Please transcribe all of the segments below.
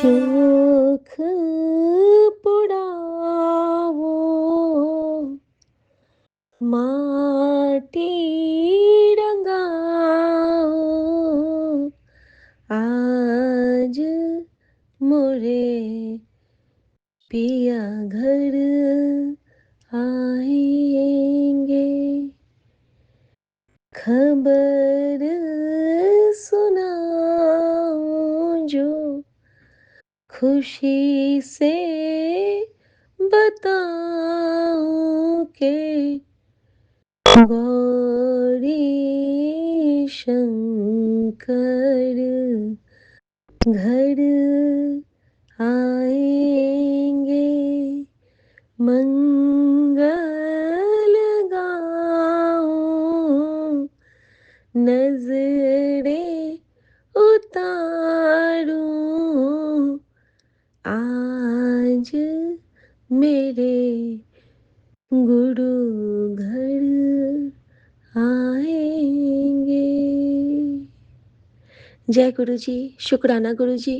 शोख पुरावो माटी रंगाओ आज मोरे पिया घर आएंगे खबर सुनाओ जो खुशी से बताओ के गौरी शंकर घर आएंगे मंगल गाओ नजरें उतारूं आज मेरे गुरु घर आएंगे। जय गुरु जी। शुक्राना गुरु जी।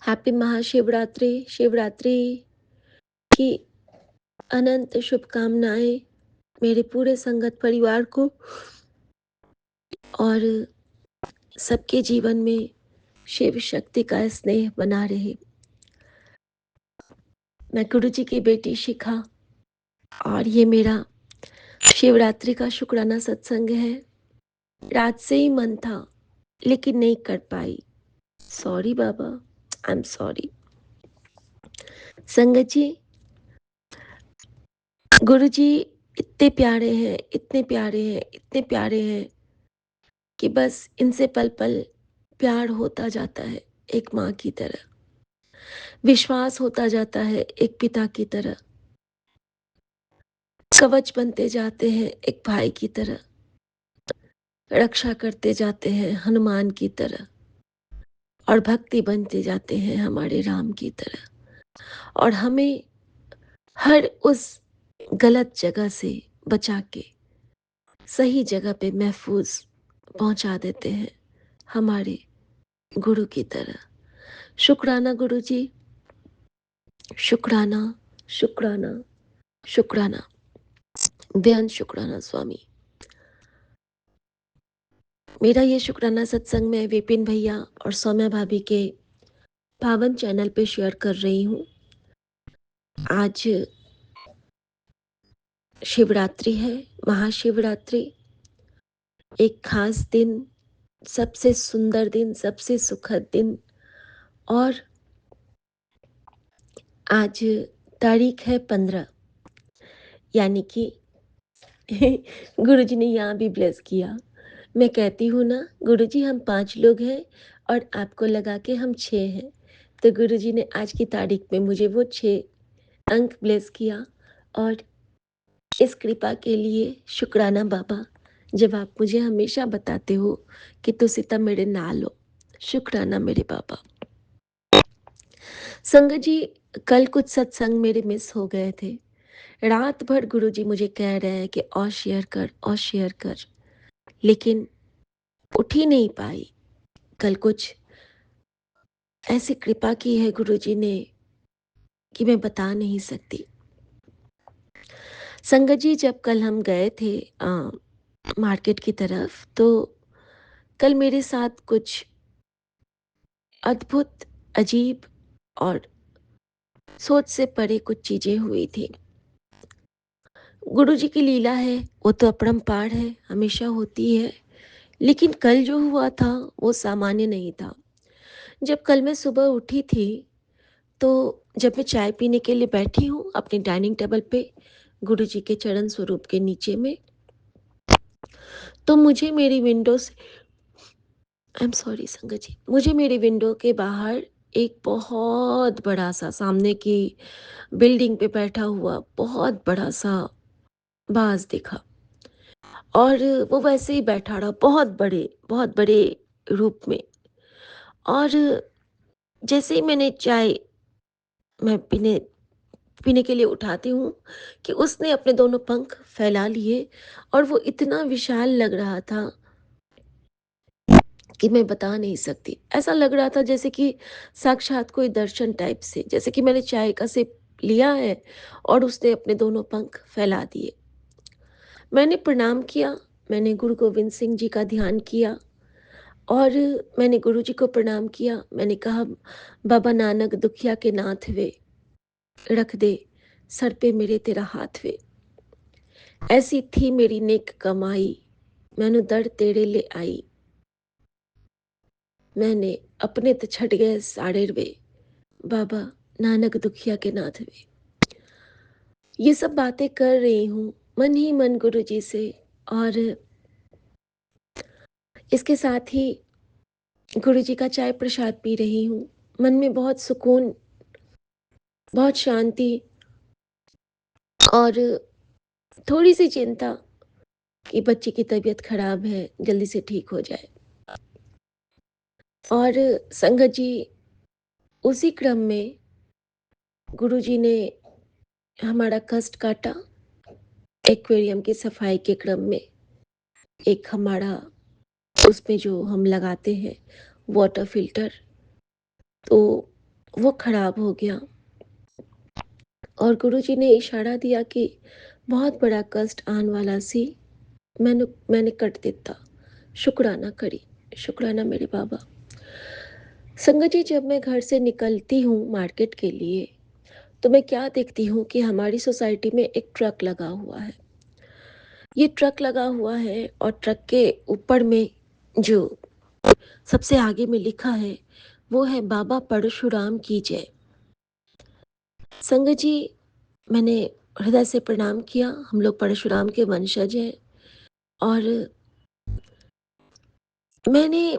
हैप्पी महाशिवरात्रि। शिवरात्रि की अनंत शुभकामनाएं मेरे पूरे संगत परिवार को और सबके जीवन में शिव शक्ति का स्नेह बना रहे। मैं गुरु जी की बेटी शिखा और ये मेरा शिवरात्रि का शुक्राना सत्संग है। रात से ही मन था लेकिन नहीं कर पाई। सॉरी बाबा, आई एम सॉरी। संगत जी, गुरु जी इतने प्यारे हैं, इतने प्यारे हैं, इतने प्यारे हैं कि बस इनसे पल पल प्यार होता जाता है एक माँ की तरह, विश्वास होता जाता है एक पिता की तरह, कवच बनते जाते हैं एक भाई की तरह, रक्षा करते जाते हैं हनुमान की तरह और भक्ति बनते जाते हैं हमारे राम की तरह और हमें हर उस गलत जगह से बचा के सही जगह पे महफूज पहुंचा देते हैं हमारे गुरु की तरह। शुक्राना गुरु जी, शुक्राना, शुक्राना, शुक्राना, बेअंत शुक्राना स्वामी। मेरा ये शुक्राना सत्संग में विपिन भैया और सौम्या भाभी के पावन चैनल पे शेयर कर रही हूँ। आज शिवरात्रि है, महाशिवरात्रि, एक खास दिन, सबसे सुंदर दिन, सबसे सुखद दिन और आज तारीख है 15, यानी कि गुरुजी ने यहाँ भी ब्लेस किया। मैं कहती हूँ ना गुरुजी हम 5 लोग हैं और आपको लगा के हम 6 हैं, तो गुरुजी ने आज की तारीख में मुझे वो 6 अंक ब्लेस किया और इस कृपा के लिए शुक्राना बाबा। जब आप मुझे हमेशा बताते हो कि तुसी तो मेरे नाल हो, शुक्राना मेरे बाबा। संगत जी, कल कुछ सत्संग मेरे मिस हो गए थे। रात भर गुरुजी मुझे कह रहे हैं कि और शेयर कर, और शेयर कर, लेकिन उठ ही नहीं पाई। कल कुछ ऐसी कृपा की है गुरुजी ने कि मैं बता नहीं सकती। संगत जी, जब कल हम गए थे मार्केट की तरफ, तो कल मेरे साथ कुछ अद्भुत, अजीब और सोच से परे कुछ चीजें हुई थी। गुरुजी की लीला है, वो तो अपरंपार है, हमेशा होती है, लेकिन कल जो हुआ था वो सामान्य नहीं था। जब कल मैं सुबह उठी थी तो जब मैं चाय पीने के लिए बैठी हूँ अपनी डाइनिंग टेबल पे गुरुजी के चरण स्वरूप के नीचे में, तो मुझे मेरी विंडो से, आई एम सॉरी संगत जी, मुझे मेरी विंडो के बाहर एक बहुत बड़ा सा सामने की बिल्डिंग पे बैठा हुआ बहुत बड़ा सा बाज दिखा और वो वैसे ही बैठा रहा बहुत बड़े रूप में। और जैसे ही मैं पीने पीने के लिए उठाती हूँ कि उसने अपने दोनों पंख फैला लिए और वो इतना विशाल लग रहा था कि मैं बता नहीं सकती। ऐसा लग रहा था जैसे कि साक्षात कोई दर्शन टाइप से, जैसे कि मैंने चाय का सिप लिया है और उसने अपने दोनों पंख फैला दिए। मैंने प्रणाम किया, मैंने गुरु गोविंद सिंह जी का ध्यान किया और मैंने गुरुजी को प्रणाम किया। मैंने कहा, बाबा नानक दुखिया के नाथ वे, रख दे सर पे मेरे तेरा हाथ वे। ऐसी थी मेरी नेक कमाई, मैनू दर तेरे ले आई। मैंने अपने तो छट गए साड़े वे, बाबा नानक दुखिया के नाथ वे। ये सब बातें कर रही हूँ मन ही मन गुरुजी से, और इसके साथ ही गुरुजी का चाय प्रसाद पी रही हूँ। मन में बहुत सुकून, बहुत शांति और थोड़ी सी चिंता कि बच्ची की तबीयत खराब है, जल्दी से ठीक हो जाए। और संगत जी, उसी क्रम में गुरुजी ने हमारा कष्ट काटा। एक्वेरियम की सफाई के क्रम में एक हमारा, उसमें जो हम लगाते हैं वाटर फिल्टर, तो वो खराब हो गया और गुरुजी ने इशारा दिया कि बहुत बड़ा कष्ट आने वाला सी, मैंने कट देता। शुक्राना करी, शुक्राना मेरे बाबा। संगत जी, जब मैं घर से निकलती हूँ मार्केट के लिए, तो मैं क्या देखती हूँ कि हमारी सोसाइटी में एक ट्रक लगा हुआ है। ये ट्रक लगा हुआ है और ट्रक के ऊपर में जो सबसे आगे में लिखा है वो है, बाबा परशुराम की जय। संगत जी, मैंने हृदय से प्रणाम किया। हम लोग परशुराम के वंशज हैं और मैंने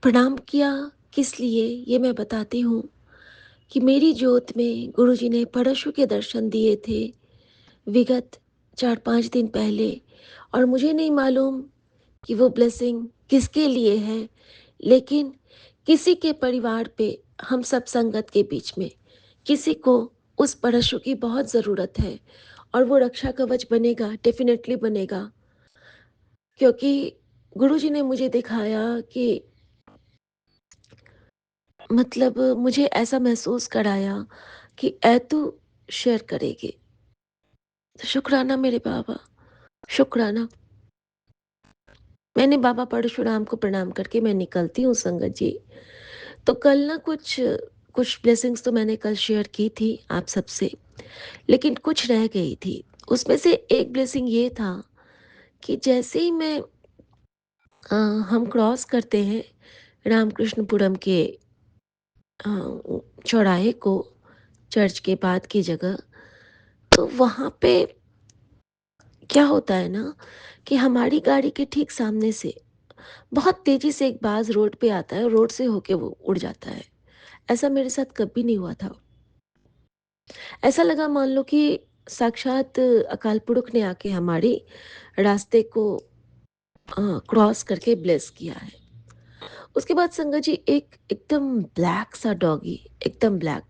प्रणाम किया किस लिए, ये मैं बताती हूँ कि मेरी जोत में गुरुजी ने परशु के दर्शन दिए थे विगत 4-5 दिन पहले, और मुझे नहीं मालूम कि वो ब्लेसिंग किसके लिए है, लेकिन किसी के परिवार पे, हम सब संगत के बीच में किसी को उस परशु की बहुत ज़रूरत है और वो रक्षा कवच बनेगा, डेफिनेटली बनेगा। क्योंकि गुरुजी ने मुझे दिखाया कि, मतलब मुझे ऐसा महसूस कराया कि ऐ तू शेयर करेगी। तो शुक्राना मेरे बाबा, शुक्राना। मैंने बाबा परशुराम को प्रणाम करके मैं निकलती हूँ संगत जी। तो कल ना कुछ कुछ ब्लेसिंग्स तो मैंने कल शेयर की थी आप सबसे, लेकिन कुछ रह गई थी। उसमें से एक ब्लेसिंग ये था कि जैसे ही मैं हम क्रॉस करते हैं रामकृष्णपुरम के चौराहे को, चर्च के बाद की जगह, तो वहाँ पे क्या होता है ना कि हमारी गाड़ी के ठीक सामने से बहुत तेजी से एक बाज रोड पे आता है और रोड से होके वो उड़ जाता है। ऐसा मेरे साथ कभी नहीं हुआ था। ऐसा लगा मान लो कि साक्षात अकाल पुरुष ने आके हमारी रास्ते को क्रॉस करके ब्लेस किया है। उसके बाद संगत जी, एक एकदम ब्लैक सा डॉगी, एकदम ब्लैक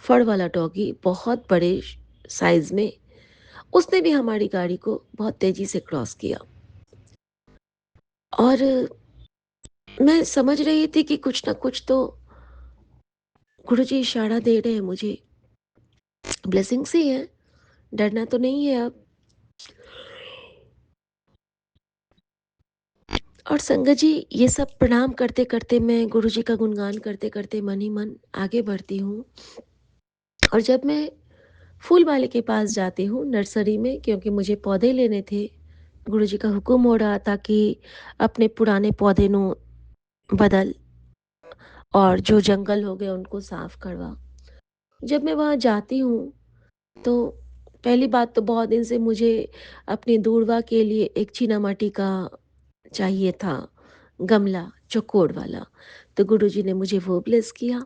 फड़ वाला डॉगी, बहुत बड़े साइज में, उसने भी हमारी गाड़ी को बहुत तेजी से क्रॉस किया। और मैं समझ रही थी कि कुछ ना कुछ तो गुरुजी इशारा दे रहे हैं मुझे, ब्लेसिंग्स ही है, डरना तो नहीं है अब। और संगत जी, ये सब प्रणाम करते करते, मैं गुरुजी का गुणगान करते करते मन ही मन आगे बढ़ती हूँ। और जब मैं फूल वाले के पास जाती हूँ नर्सरी में, क्योंकि मुझे पौधे लेने थे, गुरुजी का हुक्म हो रहा था कि अपने पुराने पौधे नु बदल और जो जंगल हो गए उनको साफ करवा। जब मैं वहाँ जाती हूँ तो पहली बात तो बहुत दिन से मुझे अपनी दूरवा के लिए एक चीना माटी का चाहिए था गमला, चौकोर वाला। तो गुरुजी ने मुझे वो ब्लेस किया।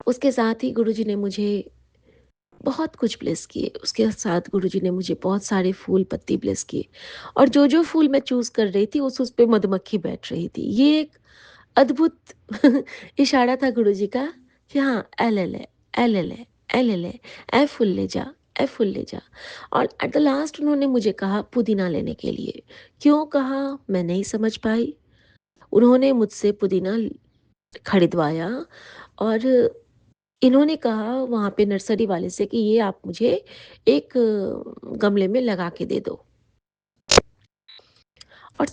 उसके साथ ही गुरुजी ने मुझे बहुत कुछ ब्लेस किए। उसके साथ गुरुजी ने मुझे बहुत सारे फूल पत्ती ब्लेस किए, और जो फूल मैं चूज़ कर रही थी उस पे मधुमक्खी बैठ रही थी। ये एक अद्भुत इशारा था गुरुजी का कि हाँ, ए ले ले, ए ले ले, ए ले ले, ए फूल ले जा, ए फूल ले जा। और एट द लास्ट उन्होंने मुझे कहा पुदीना लेने के लिए। क्यों कहा मैं नहीं समझ पाई। उन्होंने मुझसे पुदीना खरीदवाया और इन्होंने कहा वहाँ पे नर्सरी वाले से कि ये आप मुझे एक गमले में लगा के दे दो। और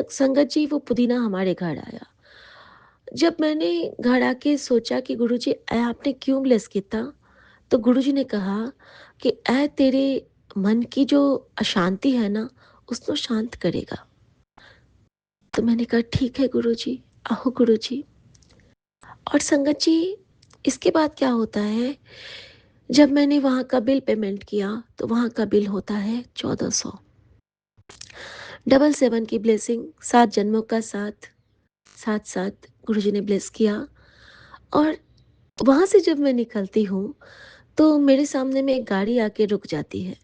संगत जी वो पुदीना हमारे घर आया। जब मैंने घर आके सोचा कि गुरुजी आपने क्यों ब्लेस किया, तो गुरुजी ने कहा कि तेरे मन की जो अशांति है ना, उसको शांत करेगा। तो मैंने कहा ठीक है गुरुजी, आओ गुरुजी। और संगत जी इसके बाद क्या होता है, जब मैंने वहाँ का बिल पेमेंट किया तो वहाँ का बिल होता है 1400। डबल सेवन की ब्लेसिंग, 7 जन्मों का साथ, साथ-साथ गुरुजी ने ब्लेस किया। और वहाँ से जब मैं निकलती हूँ, तो मेरे सामने में एक गाड़ी आके रुक जाती है।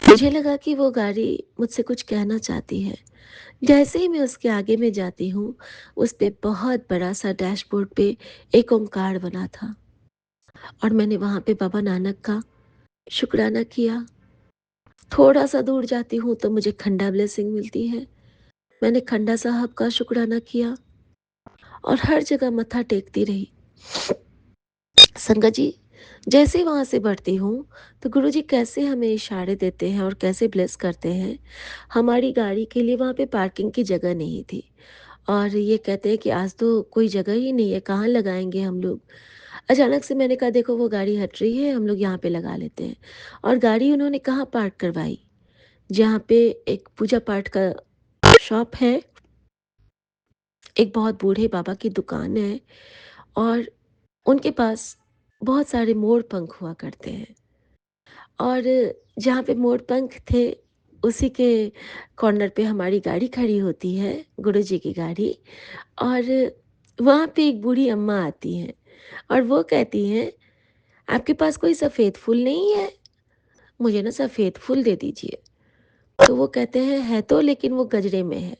मुझे लगा कि वो गाड़ी मुझसे कुछ कहना चाहती है। जैसे ही मैं उसके आगे में जाती हूँ, उस पे बहुत बड़ा-सा डैशबोर्ड पे एक ओंकार बना था और मैंने वहाँ पे बाबा नानक का शुकराना किया। थोड़ा-सा दूर जाती हूँ तो मुझे खंडा ब्लेसिंग मिलती है। मैंने खंडा साहब का शुकराना किया और हर जगह मत्था टेकती रही। संगत जी, जैसे ही वहाँ से बढ़ती हूँ, तो गुरुजी कैसे हमें इशारे देते हैं और कैसे ब्लेस करते हैं। हमारी गाड़ी के लिए वहाँ पे पार्किंग की जगह नहीं थी और ये कहते हैं कि आज तो कोई जगह ही नहीं है, कहाँ लगाएँगे हम लोग। अचानक से मैंने कहा देखो वो गाड़ी हट रही है, हम लोग यहाँ पे लगा लेते हैं। और गाड़ी उन्होंने कहाँ पार्क करवाई, जहाँ पे एक पूजा पाठ का शॉप है, एक बहुत बूढ़े बाबा की दुकान है और उनके पास बहुत सारे मोर पंख हुआ करते हैं। और जहाँ पे मोर पंख थे, उसी के कॉर्नर पे हमारी गाड़ी खड़ी होती है, गुरुजी की गाड़ी। और वहाँ पे एक बूढ़ी अम्मा आती हैं और वो कहती हैं, "आपके पास कोई सफ़ेद फूल नहीं है? मुझे ना सफ़ेद फूल दे दीजिए।" तो वो कहते हैं, "है तो लेकिन वो गजरे में है।"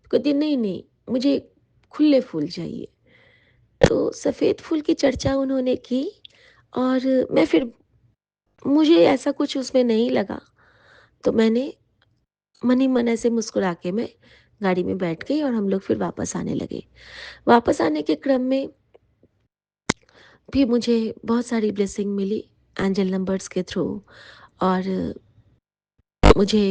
तो कहती है, "नहीं, नहीं, मुझे खुले फूल चाहिए।" तो सफ़ेद फूल की चर्चा उन्होंने की और मैं फिर मुझे ऐसा कुछ उसमें नहीं लगा, तो मैंने मन ही मन ऐसे मुस्कुरा के मैं गाड़ी में बैठ गई और हम लोग फिर वापस आने लगे। वापस आने के क्रम में भी मुझे बहुत सारी ब्लेसिंग मिली एंजल नंबर्स के थ्रू। और मुझे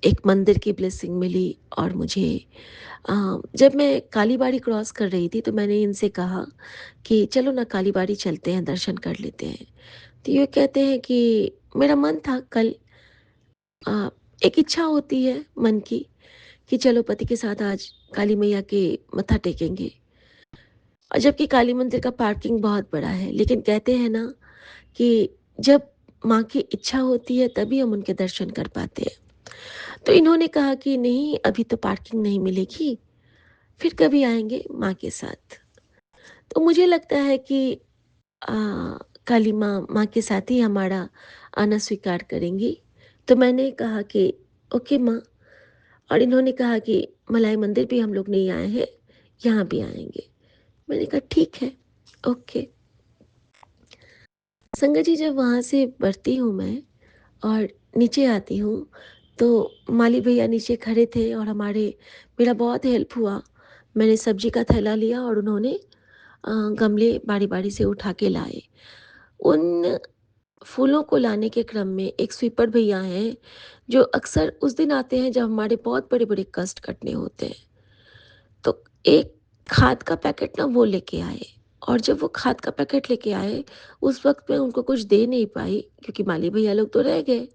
एक मंदिर की ब्लेसिंग मिली और मुझे जब मैं कालीबाड़ी क्रॉस कर रही थी तो मैंने इनसे कहा कि चलो ना कालीबाड़ी चलते हैं, दर्शन कर लेते हैं। तो ये कहते हैं कि मेरा मन था कल, अ, एक इच्छा होती है मन की कि चलो पति के साथ आज काली मैया के मत्था टेकेंगे। और जबकि काली मंदिर का पार्किंग बहुत बड़ा है, लेकिन कहते हैं ना कि जब माँ की इच्छा होती है तभी हम उनके दर्शन कर पाते हैं। तो इन्होंने कहा कि नहीं अभी तो पार्किंग नहीं मिलेगी, फिर कभी आएँगे माँ के साथ। तो मुझे लगता है कि अ, काली माँ, माँ के साथ ही हमारा आना स्वीकार करेंगी। तो मैंने कहा कि ओके माँ। और इन्होंने कहा कि मलाई मंदिर भी हम लोग नहीं आए हैं, यहाँ भी आएँगे। मैंने कहा ठीक है, ओके। संगत जी जब वहाँ से बढ़ती हूँ मैं और नीचे आती हूँ, तो माली भैया नीचे खड़े थे और मेरा बहुत हेल्प हुआ। मैंने सब्जी का थैला लिया और उन्होंने गमले बारी-बारी से उठा के लाए। उन फूलों को लाने के क्रम में एक स्वीपर भैया हैं, जो अक्सर उस दिन आते हैं जब हमारे बहुत बड़े-बड़े कष्ट कटने होते हैं। तो एक खाद का पैकेट ना वो लेके आए और जब वो खाद का पैकेट लेके आए, उस वक़्त मैं उनको कुछ दे नहीं पाई क्योंकि माली भैया लोग तो रह गए।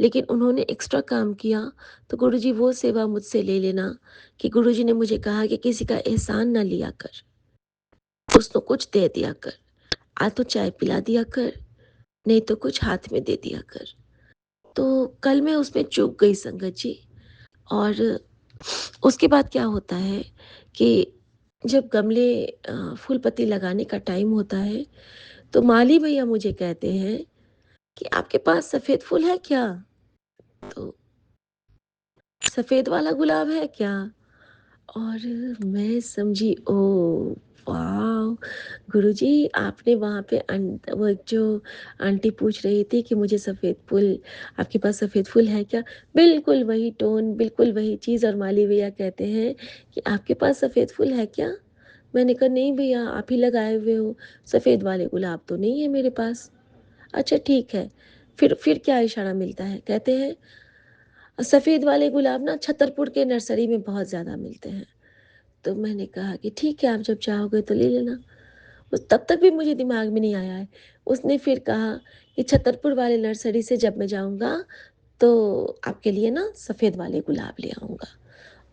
लेकिन उन्होंने एक्स्ट्रा काम किया, तो गुरुजी वो सेवा मुझसे ले लेना कि गुरुजी ने मुझे कहा कि किसी का एहसान ना लिया कर, उसको कुछ दे दिया कर। आ तो चाय पिला दिया कर, नहीं तो कुछ हाथ में दे दिया कर। तो कल मैं उसमें चूक गई संगत जी। और उसके बाद क्या होता है कि जब गमले फूल पत्ती लगाने का टाइम होता है, तो माली भैया मुझे कहते हैं कि आपके पास सफ़ेद फूल है क्या? तो सफ़ेद वाला गुलाब है क्या? और मैं समझी ओह! वॉव! गुरुजी आपने वहाँ पे वो एक जो आंटी पूछ रही थी कि मुझे सफ़ेद फूल आपके पास सफ़ेद फूल है क्या? बिल्कुल वही टोन, बिल्कुल वही चीज़ और माली भैया कहते हैं कि आपके पास सफ़ेद फूल है क्या? मैंने कहा नहीं भैया आप ही लगाए हुए हो, सफ़ेद वाले गुलाब तो नहीं है मेरे पास। अच्छा ठीक है, फिर क्या इशारा मिलता है? कहते हैं सफ़ेद वाले गुलाब ना छतरपुर के नर्सरी में बहुत ज़्यादा मिलते हैं। तो मैंने कहा कि ठीक है आप जब चाहोगे तो ले लेना। उस तब तक भी मुझे दिमाग में नहीं आया है। उसने फिर कहा कि छतरपुर वाले नर्सरी से जब मैं जाऊँगा तो आपके लिए ना सफ़ेद वाले गुलाब ले आऊँगा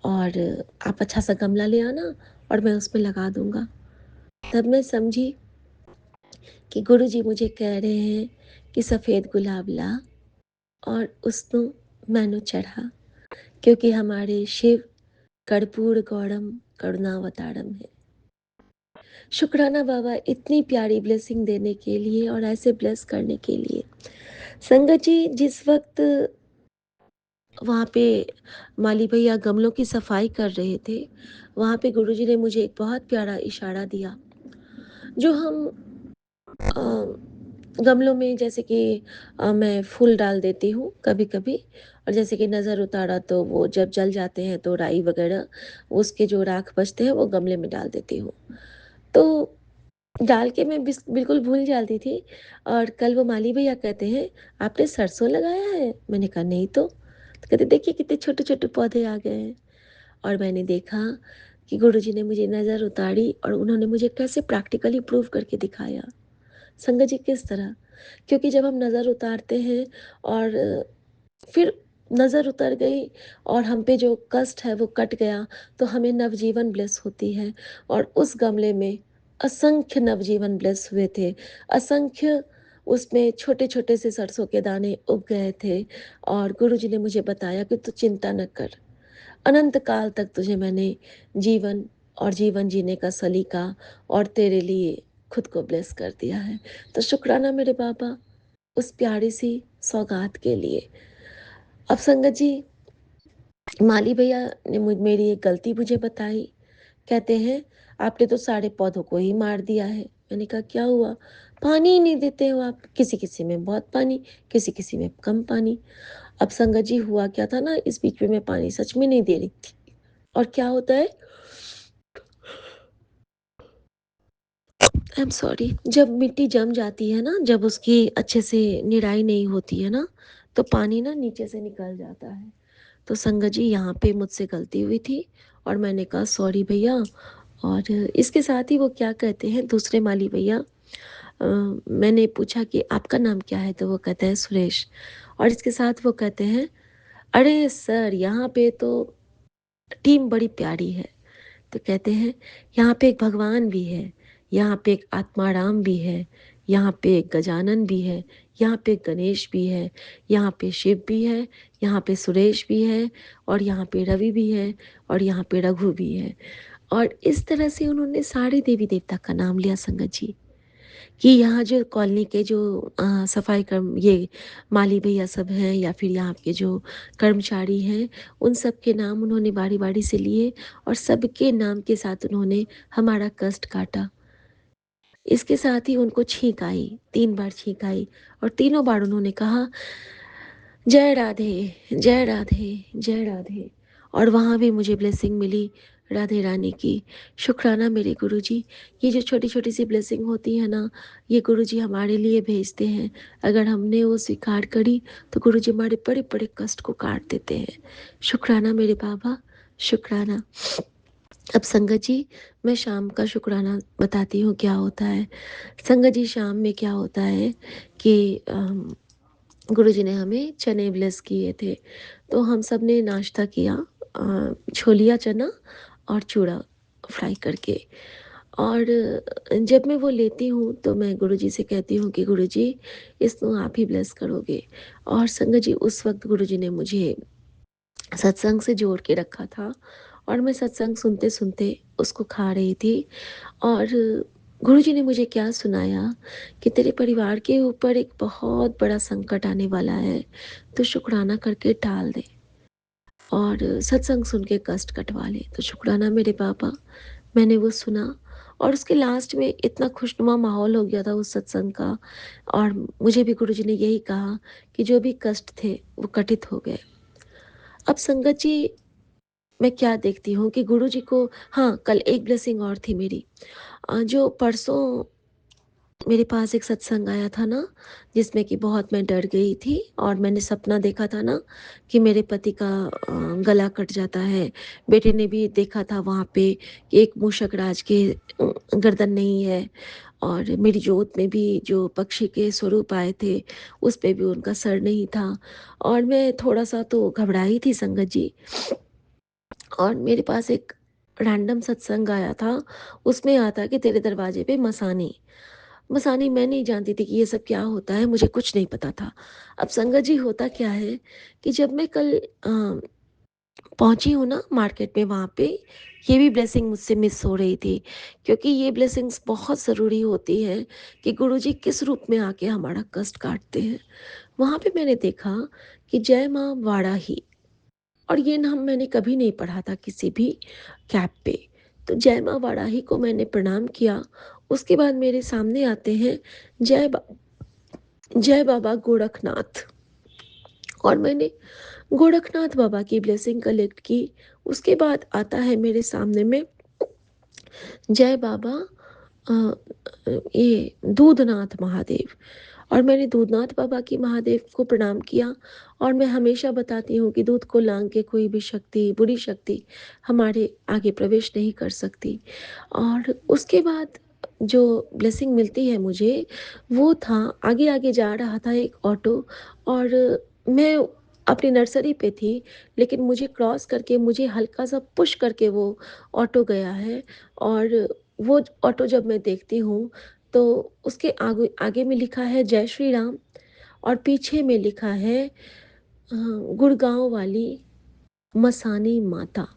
और आप अच्छा-सा गमला ले आना और मैं उसमें लगा दूँगा। तब मैं समझी कि गुरुजी मुझे कह रहे हैं कि सफ़ेद गुलाब ला और उसको मैनू चढ़ा क्योंकि हमारे शिव कर्पूर गौरम करुणावतारम है। शुक्राना बाबा इतनी प्यारी ब्लेसिंग देने के लिए और ऐसे ब्लेस करने के लिए। संगत जी जिस वक़्त वहाँ पे माली भैया गमलों की सफाई कर रहे थे, वहाँ पे गुरुजी ने मुझे एक बहुत प्यारा इशारा दिया, जो हम गमलों में जैसे कि मैं फूल डाल देती हूँ कभी-कभी और जैसे कि नज़र उतारा तो वो जब जल जाते हैं तो राई वगैरह उसके जो राख बचते हैं वो गमले में डाल देती हूँ। तो डाल के मैं बिल्कुल भूल जाती थी और कल वो माली भैया कहते हैं, "आपने सरसों लगाया है?" मैंने कहा, "नहीं तो।" तो कहते, "देखिए कितने छोटे-छोटे पौधे आ गए हैं।" और मैंने देखा कि गुरुजी ने मुझे नज़र उतारी और उन्होंने मुझे कैसे प्रैक्टिकली प्रूव करके दिखाया। संगत जी किस तरह? क्योंकि जब हम नज़र उतारते हैं और फिर नज़र उतर गई और हम पे जो कष्ट है वो कट गया, तो हमें नवजीवन ब्लेस होती है और उस गमले में असंख्य नवजीवन ब्लेस हुए थे। असंख्य उसमें छोटे-छोटे से सरसों के दाने उग गए थे और गुरुजी ने मुझे बताया कि तू चिंता न कर, अनंत काल तक तुझे मैंने जीवन और जीवन जीने का सलीका और तेरे लिए खुद को ब्लेस कर दिया है। तो शुक्राना मेरे बाबा उस प्यारी-सी सौगात के लिए। अब संगत जी माली भैया ने मेरी एक गलती मुझे बताई। कहते हैं, "आपने तो सारे पौधों को ही मार दिया है।" मैंने कहा, "क्या हुआ?" "पानी ही नहीं देते हो आप। किसी-किसी में बहुत पानी, किसी-किसी में कम पानी।" अब संगत जी हुआ क्या था ना, इस बीच में मैं पानी सच में नहीं दे रही थी और क्या होता है आई एम सॉरी जब मिट्टी जम जाती है ना, जब उसकी अच्छे से निराई नहीं होती है ना, तो पानी ना नीचे से निकल जाता है। तो संगत जी यहाँ पे मुझसे गलती हुई थी और मैंने कहा सॉरी भैया और इसके साथ ही वो क्या कहते हैं दूसरे माली भैया मैंने पूछा कि आपका नाम क्या है? तो वो कहते हैं सुरेश और इसके साथ वो कहते हैं, "अरे सर यहाँ पे तो टीम बड़ी प्यारी है।" तो कहते हैं, "यहाँ पे एक भगवान भी है, यहाँ पे एक आत्माराम भी है, यहाँ पे एक गजानन भी है, यहाँ पे गणेश भी है, यहाँ पे शिव भी है, यहाँ पे सुरेश भी है और यहाँ पे रवि भी है और यहाँ पे रघु भी है।" और इस तरह से उन्होंने सारे देवी-देवता का नाम लिया संगत जी। कि यहाँ जो कॉलोनी के जो सफाई कर्म ये माली भैया सब हैं या फिर यहाँ के जो कर्मचारी हैं, उन सब के नाम उन्होंने बारी-बारी से लिए और सबके नाम के साथ उन्होंने हमारा कष्ट काटा। इसके साथ ही उनको छींक आई, 3 बार छींक आई और तीनों बार उन्होंने कहा, "जय राधे, जय राधे, जय राधे" और वहाँ भी मुझे ब्लेसिंग मिली राधे रानी की। शुक्राना मेरे गुरुजी, ये जो छोटी-छोटी सी ब्लेसिंग होती है ना, ये गुरुजी हमारे लिए भेजते हैं। अगर हमने वो स्वीकार करी, तो गुरुजी हमारे बड़े-बड़े कष्ट को काट देते हैं। शुक्राना मेरे बाबा, शुक्राना। अब संगत जी, मैं शाम का शुक्राना बताती हूँ क्या होता है। संगत जी, शाम में क्या होता है कि गुरुजी ने हमें चने ब्लेस किए थे, तो हम सब ने नाश्ता किया छोलिया चना और चूड़ा फ्राई करके और जब मैं वो लेती हूँ, तो मैं गुरुजी से कहती हूँ कि गुरुजी, इसको आप ही ब्लेस करोगे और संगत जी, उस वक़्त गुरुजी ने मुझे सत्संग से जोड़ के रखा था और मैं सत्संग सुनते-सुनते उसको खा रही थी और गुरुजी ने मुझे क्या सुनाया कि तेरे परिवार के ऊपर एक बहुत बड़ा संकट आने वाला है, तो शुक्राना करके टाल दे और सत्संग सुन के कष्ट कटवा ले। तो शुक्राना मेरे पापा, मैंने वो सुना और उसके लास्ट में इतना खुशनुमा माहौल हो गया था उस सत्संग का। और मुझे भी गुरुजी ने यही कहा कि जो भी कष्ट थे वो कटित हो गए। अब संगत जी, मैं क्या देखती हूँ कि गुरुजी को, हाँ, कल एक ब्लेसिंग और थी मेरी। जो परसों मेरे पास एक सत्संग आया था ना, जिसमें कि बहुत मैं डर गई थी और मैंने सपना देखा था ना कि मेरे पति का गला कट जाता है। बेटे ने भी देखा था वहाँ पे कि एक मूषक राज के गर्दन नहीं है, और मेरी जोत में भी जो पक्षी के स्वरूप आए थे, उस पे भी उनका सर नहीं था। और मैं थोड़ा-सा तो घबराई थी संगत जी। और मेरे पास एक रैंडम सत्संग आया था, उसमें आता कि तेरे दरवाजे पे मसानी। मसानी मैं नहीं जानती थी कि ये सब क्या होता है, मुझे कुछ नहीं पता था। अब संगत जी, होता क्या है कि जब मैं कल पहुँची हूँ ना मार्केट में, वहाँ पे ये भी ब्लेसिंग मुझसे मिस हो रही थी, क्योंकि ये ब्लेसिंग्स बहुत ज़रूरी होती हैं कि गुरुजी किस रूप में आके हमारा कष्ट काटते हैं। वहाँ पे मैंने देखा कि जय माँ वाराही, और ये नाम मैंने कभी नहीं पढ़ा था किसी भी कैप पे। तो जय माँ वाराही को मैंने प्रणाम किया। उसके बाद मेरे सामने आते हैं जय बा जय बाबा गोरखनाथ, और मैंने गोरखनाथ बाबा की ब्लेसिंग कलेक्ट की। उसके बाद आता है मेरे सामने में जय बाबा अ, ये दूधनाथ महादेव, और मैंने दूधनाथ बाबा की महादेव को प्रणाम किया। और मैं हमेशा बताती हूँ कि दूध को लांग के कोई भी शक्ति, बुरी शक्ति हमारे आगे प्रवेश नहीं कर सकती। और उसके बाद जो ब्लेसिंग मिलती है मुझे, वो था, आगे आगे जा रहा था एक ऑटो, और मैं अपनी नर्सरी पे थी, लेकिन मुझे क्रॉस करके, मुझे हल्का सा पुश करके वो ऑटो गया है। और वो ऑटो जब मैं देखती हूँ, तो उसके आगे आगे में लिखा है जय श्री राम, और पीछे में लिखा है गुड़गांव वाली मसानी माता,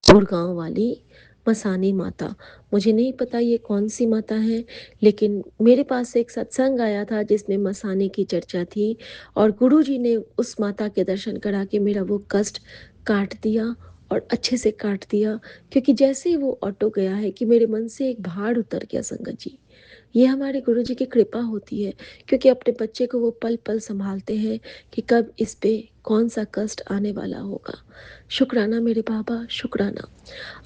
गुड़गांव वाली मसानी माता। मुझे नहीं पता ये कौन सी माता है, लेकिन मेरे पास एक सत्संग आया था जिसमें मसानी की चर्चा थी, और गुरुजी ने उस माता के दर्शन करा के मेरा वो कष्ट काट दिया, और अच्छे से काट दिया। क्योंकि जैसे ही वो ऑटो गया है कि मेरे मन से एक भार उतर गया संगत जी। ये हमारे गुरुजी की कृपा होती है, क्योंकि अपने बच्चे को वो पल पल संभालते हैं कि कब इस पे कौन सा कष्ट आने वाला होगा। शुक्राना मेरे बाबा, शुक्राना।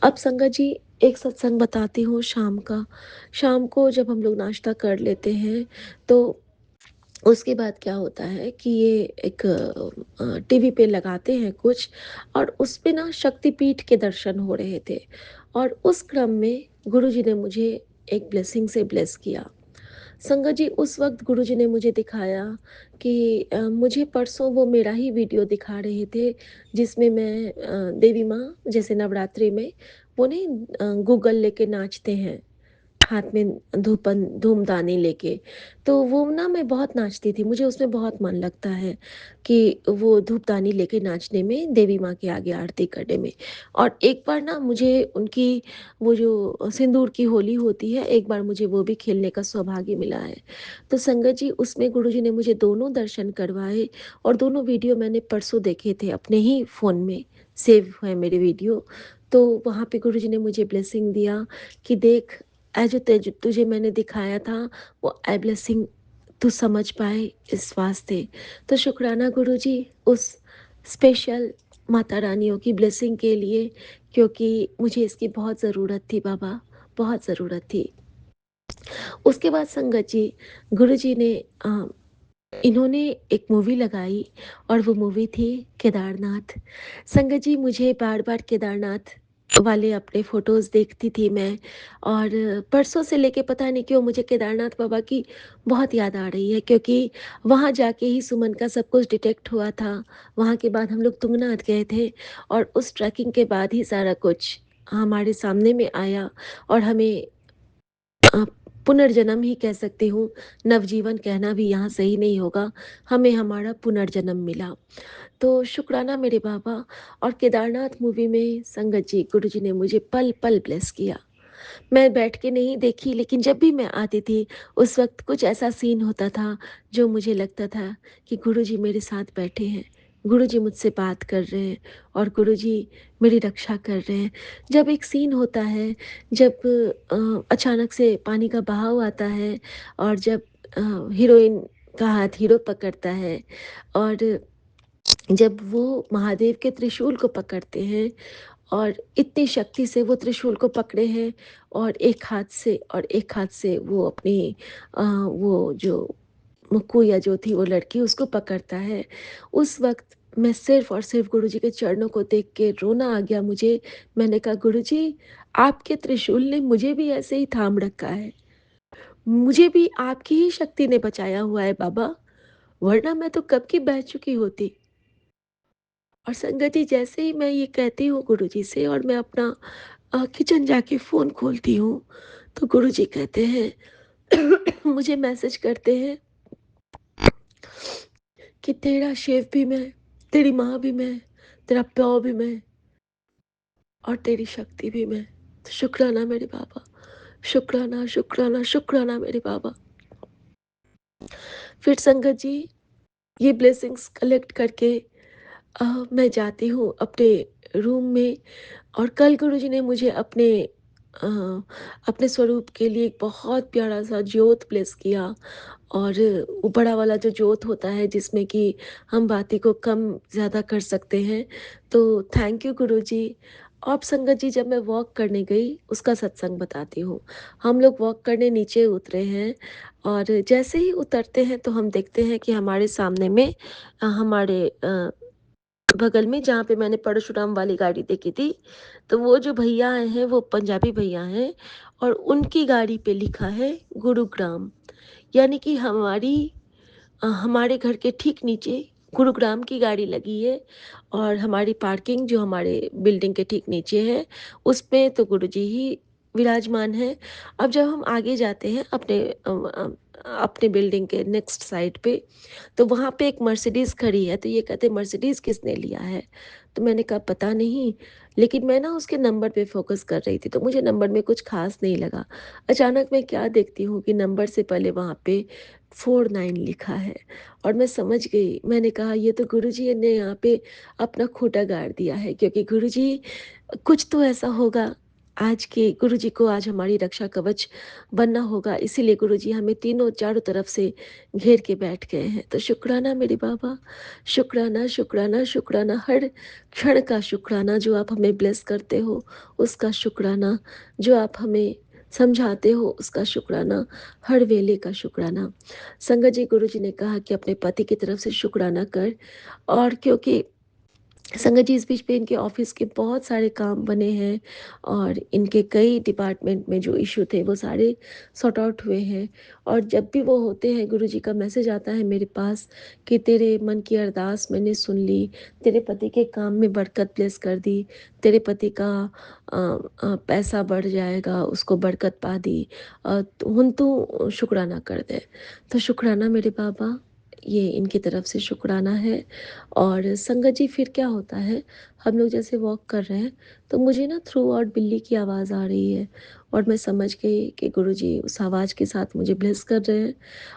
अब संगत जी, एक सत्संग बताती हूँ शाम का। शाम को जब हम लोग नाश्ता कर लेते हैं, तो उसके बाद क्या होता है कि ये एक टीवी पे लगाते हैं कुछ, और उस पे ना शक्तिपीठ के दर्शन हो रहे थे। और उस क्रम में गुरुजी ने मुझे एक ब्लेसिंग से ब्लेस किया। संगत जी, उस वक़्त गुरुजी ने मुझे दिखाया कि मुझे परसों वो मेरा ही वीडियो दिखा रहे थे, जिसमें मैं देवी माँ जैसे नवरात्रि में वो नहीं गूगल लेके नाचते हैं, हाथ में धूपदानी लेके। तो वो ना मैं बहुत नाचती थी, मुझे उसमें बहुत मन लगता है कि वो धूपदानी लेके नाचने में, देवी माँ के आगे आरती करने में। और एक बार ना मुझे उनकी वो जो सिंदूर की होली होती है, एक बार मुझे वो भी खेलने का सौभाग्य मिला है। तो संगत जी, उसमें गुरुजी ने मुझे दोनों दर्शन करवाए, और दोनों वीडियो मैंने परसों देखे थे अपने ही फ़ोन में, सेव है मेरे वीडियो। तो वहाँ पे गुरुजी ने मुझे ब्लेसिंग दिया कि देख, जो तुझे मैंने दिखाया था, वो आई ब्लेसिंग तू समझ पाए इस वास्ते। तो शुक्राना गुरुजी उस स्पेशल माता रानियों की ब्लेसिंग के लिए, क्योंकि मुझे इसकी बहुत ज़रूरत थी बाबा, बहुत ज़रूरत थी। उसके बाद संगत जी, गुरुजी ने इन्होंने एक मूवी लगाई, और वो मूवी थी केदारनाथ। संगत जी, मुझे बार-बार केदारनाथ वाले अपने फ़ोटोज़ देखती थी मैं, और परसों से लेके पता नहीं क्यों मुझे केदारनाथ बाबा की बहुत याद आ रही है, क्योंकि वहाँ जाके ही सुमन का सब कुछ डिटेक्ट हुआ था। वहाँ के बाद हम लोग तुंगनाथ गए थे, और उस ट्रैकिंग के बाद ही सारा कुछ हमारे सामने में आया, और हमें अ, पुनर्जन्म ही कह सकती हूँ, नवजीवन कहना भी यहाँ सही नहीं होगा, हमें हमारा पुनर्जन्म मिला। तो शुक्राना मेरे बाबा। और केदारनाथ मूवी में संगत जी, गुरुजी ने मुझे पल-पल ब्लेस किया। मैं बैठ के नहीं देखी, लेकिन जब भी मैं आती थी, उस वक़्त कुछ ऐसा सीन होता था, जो मुझे लगता था कि गुरुजी मेरे साथ बैठे हैं, गुरुजी मुझसे बात कर रहे हैं और गुरुजी मेरी रक्षा कर रहे हैं। जब एक सीन होता है, जब अचानक से पानी का बहाव आता है और जब हीरोइन का हाथ हीरो पकड़ता है और जब वो महादेव के त्रिशूल को पकड़ते हैं और इतनी शक्ति से वो त्रिशूल को पकड़े हैं और एक हाथ से वो अपनी वो जो मुक्कू या जो थी वो लड़की उसको पकड़ता है। उस वक़्त मैं सिर्फ़ और सिर्फ़ गुरुजी के चरणों को देख के रोना आ गया मुझे। मैंने कहा गुरुजी, आपके त्रिशूल ने मुझे भी ऐसे ही थाम रखा है। मुझे भी आपकी ही शक्ति ने बचाया हुआ है बाबा, वरना मैं तो कब की बह चुकी होती। और संगत जी, जैसे ही मैं ये कहती हूँ गुरुजी से और मैं अपना किचन जाके फ़ोन खोलती हूँ, तो गुरुजी कहते हैं मुझे मैसेज करते हैं कि तेरा शिव भी मैं, तेरी माँ भी मैं, तेरा प्यो भी मैं और तेरी शक्ति भी मैं। तो शुक्राना मेरे बाबा, शुक्राना, शुक्राना, शुक्राना मेरे बाबा। फिर संगत जी, ये ब्लेसिंग्स कलेक्ट करके मैं जाती हूँ अपने रूम में और कल गुरुजी ने मुझे अ, अपने स्वरूप के लिए एक बहुत प्यारा-सा ज्योत ब्लेस किया और वो बड़ा वाला जो ज्योत होता है जिसमें कि हम बाती को कम ज़्यादा कर सकते हैं। तो थैंक यू गुरुजी। अब संगत जी, जब मैं वॉक करने गई उसका सत्संग बताती हूँ। हम लोग वॉक करने नीचे उतरे हैं और जैसे ही उतरते हैं तो हम देखते हैं कि हमारे सामने में हमारे बगल में जहाँ पे मैंने परशुराम वाली गाड़ी देखी थी, तो वो जो भैया आए हैं वो पंजाबी भैया हैं और उनकी गाड़ी पे लिखा है गुरुग्राम। यानी कि हमारे घर के ठीक नीचे गुरुग्राम की गाड़ी लगी है और हमारी पार्किंग जो हमारे बिल्डिंग के ठीक नीचे है, उसपे तो गुरुजी ही विराजमान हैं। अब जब हम आगे जाते हैं अपने बिल्डिंग के नेक्स्ट साइड पे, तो वहाँ पे एक मर्सिडीज़ खड़ी है, तो ये कहते मर्सिडीज़ किसने लिया है? तो मैंने कहा पता नहीं, लेकिन मैं ना उसके नंबर पे फ़ोकस कर रही थी, तो मुझे नंबर में कुछ ख़ास नहीं लगा। अचानक मैं क्या देखती हूँ कि नंबर से पहले वहाँ पे 49 लिखा है और मैं समझ गई। मैंने कहा ये तो गुरुजी ने यहाँ पे अपना खूँटा गाड़ दिया है, क्योंकि गुरुजी कुछ तो ऐसा होगा आज के गुरुजी को आज हमारी रक्षा कवच बनना होगा, इसीलिए गुरुजी हमें तीनों चारों तरफ से घेर के बैठ गए हैं। तो शुक्राना मेरे बाबा, शुक्राना, शुक्राना, शुक्राना, हर क्षण का शुक्राना जो आप हमें ब्लेस करते हो, उसका शुक्राना, जो आप हमें समझाते हो उसका शुक्राना, हर वेले का शुक्राना। संगत जी, गुरुजी ने कहा कि अपने पति की तरफ से शुक्राना कर और क्योंकि संगत जी, इस बीच पे इनके ऑफिस के बहुत सारे काम बने हैं और इनके कई डिपार्टमेंट में जो इशू थे वो सारे सॉर्ट आउट हुए हैं और जब भी वो होते हैं गुरुजी का मैसेज आता है मेरे पास कि तेरे मन की अरदास मैंने सुन ली, तेरे पति के काम में बरकत ब्लेस कर दी, तेरे पति का पैसा बढ़ जाएगा, उसको बरकत पा दी, हुन तू शुक्राना कर दे। तो शुक्राना मेरे बाबा, ये इनकी तरफ से शुक्राना है। और संगत जी, फिर क्या होता है, हम लोग जैसे वॉक कर रहे हैं तो मुझे ना थ्रू आउट बिल्ली की आवाज़ आ रही है और मैं समझ गई कि गुरुजी उस आवाज़ के साथ मुझे ब्लेस कर रहे हैं।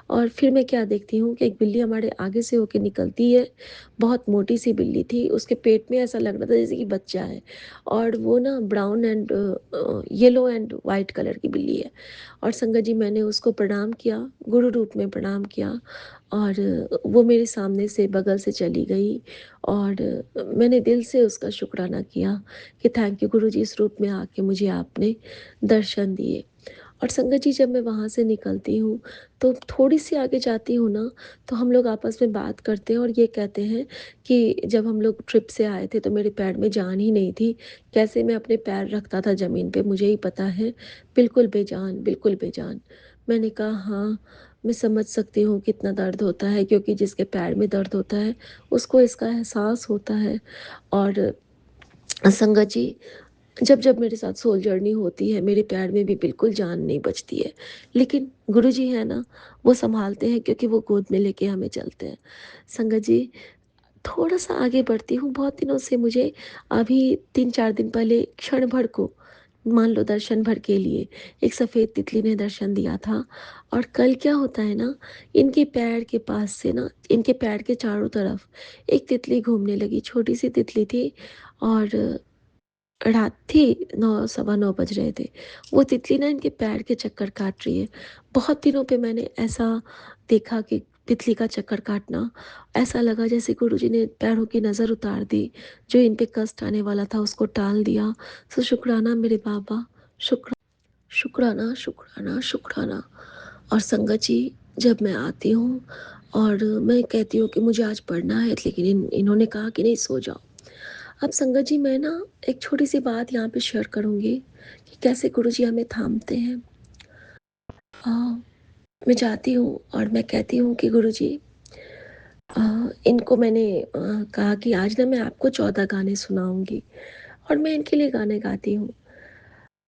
और फिर मैं क्या देखती हूँ कि एक बिल्ली हमारे आगे से होके निकलती है। बहुत मोटी सी बिल्ली थी, उसके पेट में ऐसा लग रहा था जैसे कि बच्चा है और वो ना brown and yellow and white colour की बिल्ली है। और संगत जी, मैंने उसको प्रणाम किया, गुरु रूप में प्रणाम किया और वो मेरे सामने से बगल से चली गई और मैंने दिल से उसका शुक्राना किया कि थैंक यू गुरुजी, इस रूप में आके मुझे आपने दर्शन दिए। और संगत जी, जब मैं वहाँ से निकलती हूँ तो थोड़ी-सी आगे जाती हूँ ना, तो हम लोग आपस में बात करते हैं और ये कहते हैं कि जब हम लोग ट्रिप से आए थे तो मेरे पैर में जान ही नहीं थी। कैसे मैं अपने पैर रखता था ज़मीन पे मुझे ही पता है, बिल्कुल बेजान, बिल्कुल बेजान। मैंने कहा हाँ, मैं समझ सकती हूँ कितना दर्द होता है, क्योंकि जिसके पैर में दर्द होता है उसको इसका एहसास होता है। और संगत जी, जब मेरे साथ सोल जर्नी होती है मेरे पैर में भी बिल्कुल जान नहीं बचती है, लेकिन गुरुजी है ना, वो सँभालते हैं क्योंकि वो गोद में लेके हमें चलते हैं। संगत जी, थोड़ा-सा आगे बढ़ती हूँ, बहुत दिनों से मुझे अभी 3-4 दिन पहले क्षण भर को मान लो दर्शन भर के लिए एक सफ़ेद तितली ने दर्शन दिया था। और कल क्या होता है ना, इनके पैर के पास से ना, इनके पैर के चारों तरफ एक तितली घूमने लगी, छोटी सी तितली थी। और रात थी, 9 सवा 9 बज रहे थे। वो तितली ना इनके पैर के चक्कर काट रही है। बहुत दिनों पे मैंने ऐसा देखा कि तितली का चक्कर काटना, ऐसा लगा जैसे गुरुजी ने पैरों की नज़र उतार दी, जो इन पे कष्ट आने वाला था उसको टाल दिया। सो शुक्राना मेरे बाबा, शुक्र शुक्राना, शुक्राना, शुक्राना। और संगत जी, जब मैं आती हूँ और मैं कहती हूँ कि मुझे आज पढ़ना है, लेकिन इन्होंने कहा कि नहीं, सो जाओ। अब संगत जी, मैं ना एक छोटी-सी बात यहाँ पे शेयर करूँगी कि कैसे गुरुजी हमें थामते हैं। अ, मैं जाती हूँ और मैं कहती हूँ कि गुरुजी, इनको मैंने कहा कि आज ना मैं आपको 14 गाने सुनाऊँगी, और मैं इनके लिए गाने गाती हूँ।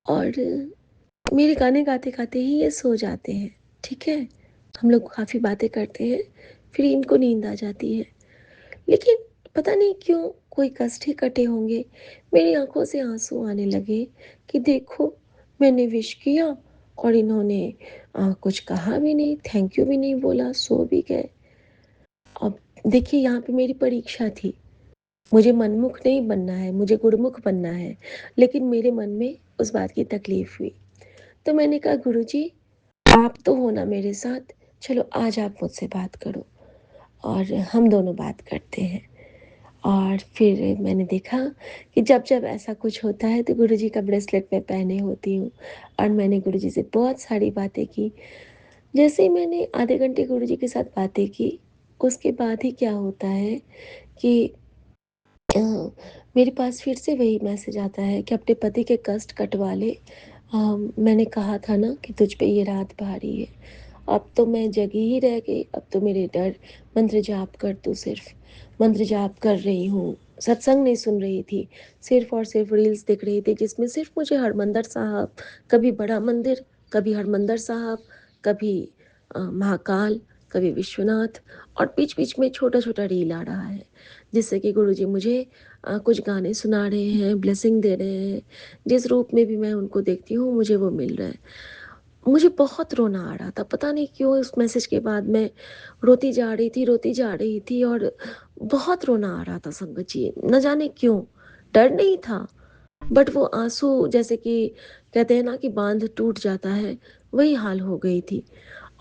और मेरे गाने गाते-गाते ही ये सो जाते हैं, ठीक है? हम लोग काफ़ी बातें करते हैं, फिर इनको नींद आ जाती है। लेकिन पता नहीं क्यों कोई कष्ट ही कटे होंगे, मेरी आँखों से आँसू आने लगे कि देखो, मैंने विश किया और इन्होंने कुछ कहा भी नहीं, थैंक यू भी नहीं बोला, सो भी गए। अब देखिए, यहाँ पे मेरी परीक्षा थी, मुझे मनमुख नहीं बनना है, मुझे गुरुमुख बनना है, लेकिन मेरे मन में उस बात की तकलीफ़ हुई। तो मैंने कहा, गुरुजी, आप तो हो ना मेरे साथ, चलो आज आप मुझसे बात करो और हम दोनों बात करते हैं। और फिर मैंने देखा कि जब-जब ऐसा कुछ होता है तो गुरुजी का ब्रेसलेट मैं पहने होती हूँ, और मैंने गुरुजी से बहुत सारी बातें की। जैसे ही मैंने आधे घंटे गुरुजी के साथ बातें की, उसके बाद ही क्या होता है कि अ, मेरे पास फिर से वही मैसेज आता है कि अपने पति के कष्ट कटवा ले। मैंने कहा था ना कि तुझ पे ये रात भारी है। अब तो मैं जगी ही रह गई, अब तो मेरे डर, मंत्र जाप कर तू सिर्फ। मंत्र जाप कर रही हूँ, सत्संग नहीं सुन रही थी, सिर्फ और सिर्फ रील्स देख रही थी, जिसमें सिर्फ मुझे हरमंदिर साहब, कभी बड़ा मंदिर, कभी हरमंदिर साहब, कभी महाकाल, कभी विश्वनाथ, और बीच-बीच में छोटा-छोटा रील आ रहा है, जिससे कि गुरुजी मुझे कुछ गाने सुना रहे हैं, ब्लेसिंग दे रहे हैं। जिस रूप में भी मैं उनको देखती हूँ, मुझे वो मिल रहा है। मुझे बहुत रोना आ रहा था, पता नहीं क्यों उस मैसेज के बाद मैं रोती जा रही थी, रोती जा रही थी, और बहुत रोना आ रहा था संगत जी, न जाने क्यों? डर नहीं था, बट वो आँसू जैसे कि कहते हैं ना कि बाँध टूट जाता है, वही हाल हो गई थी।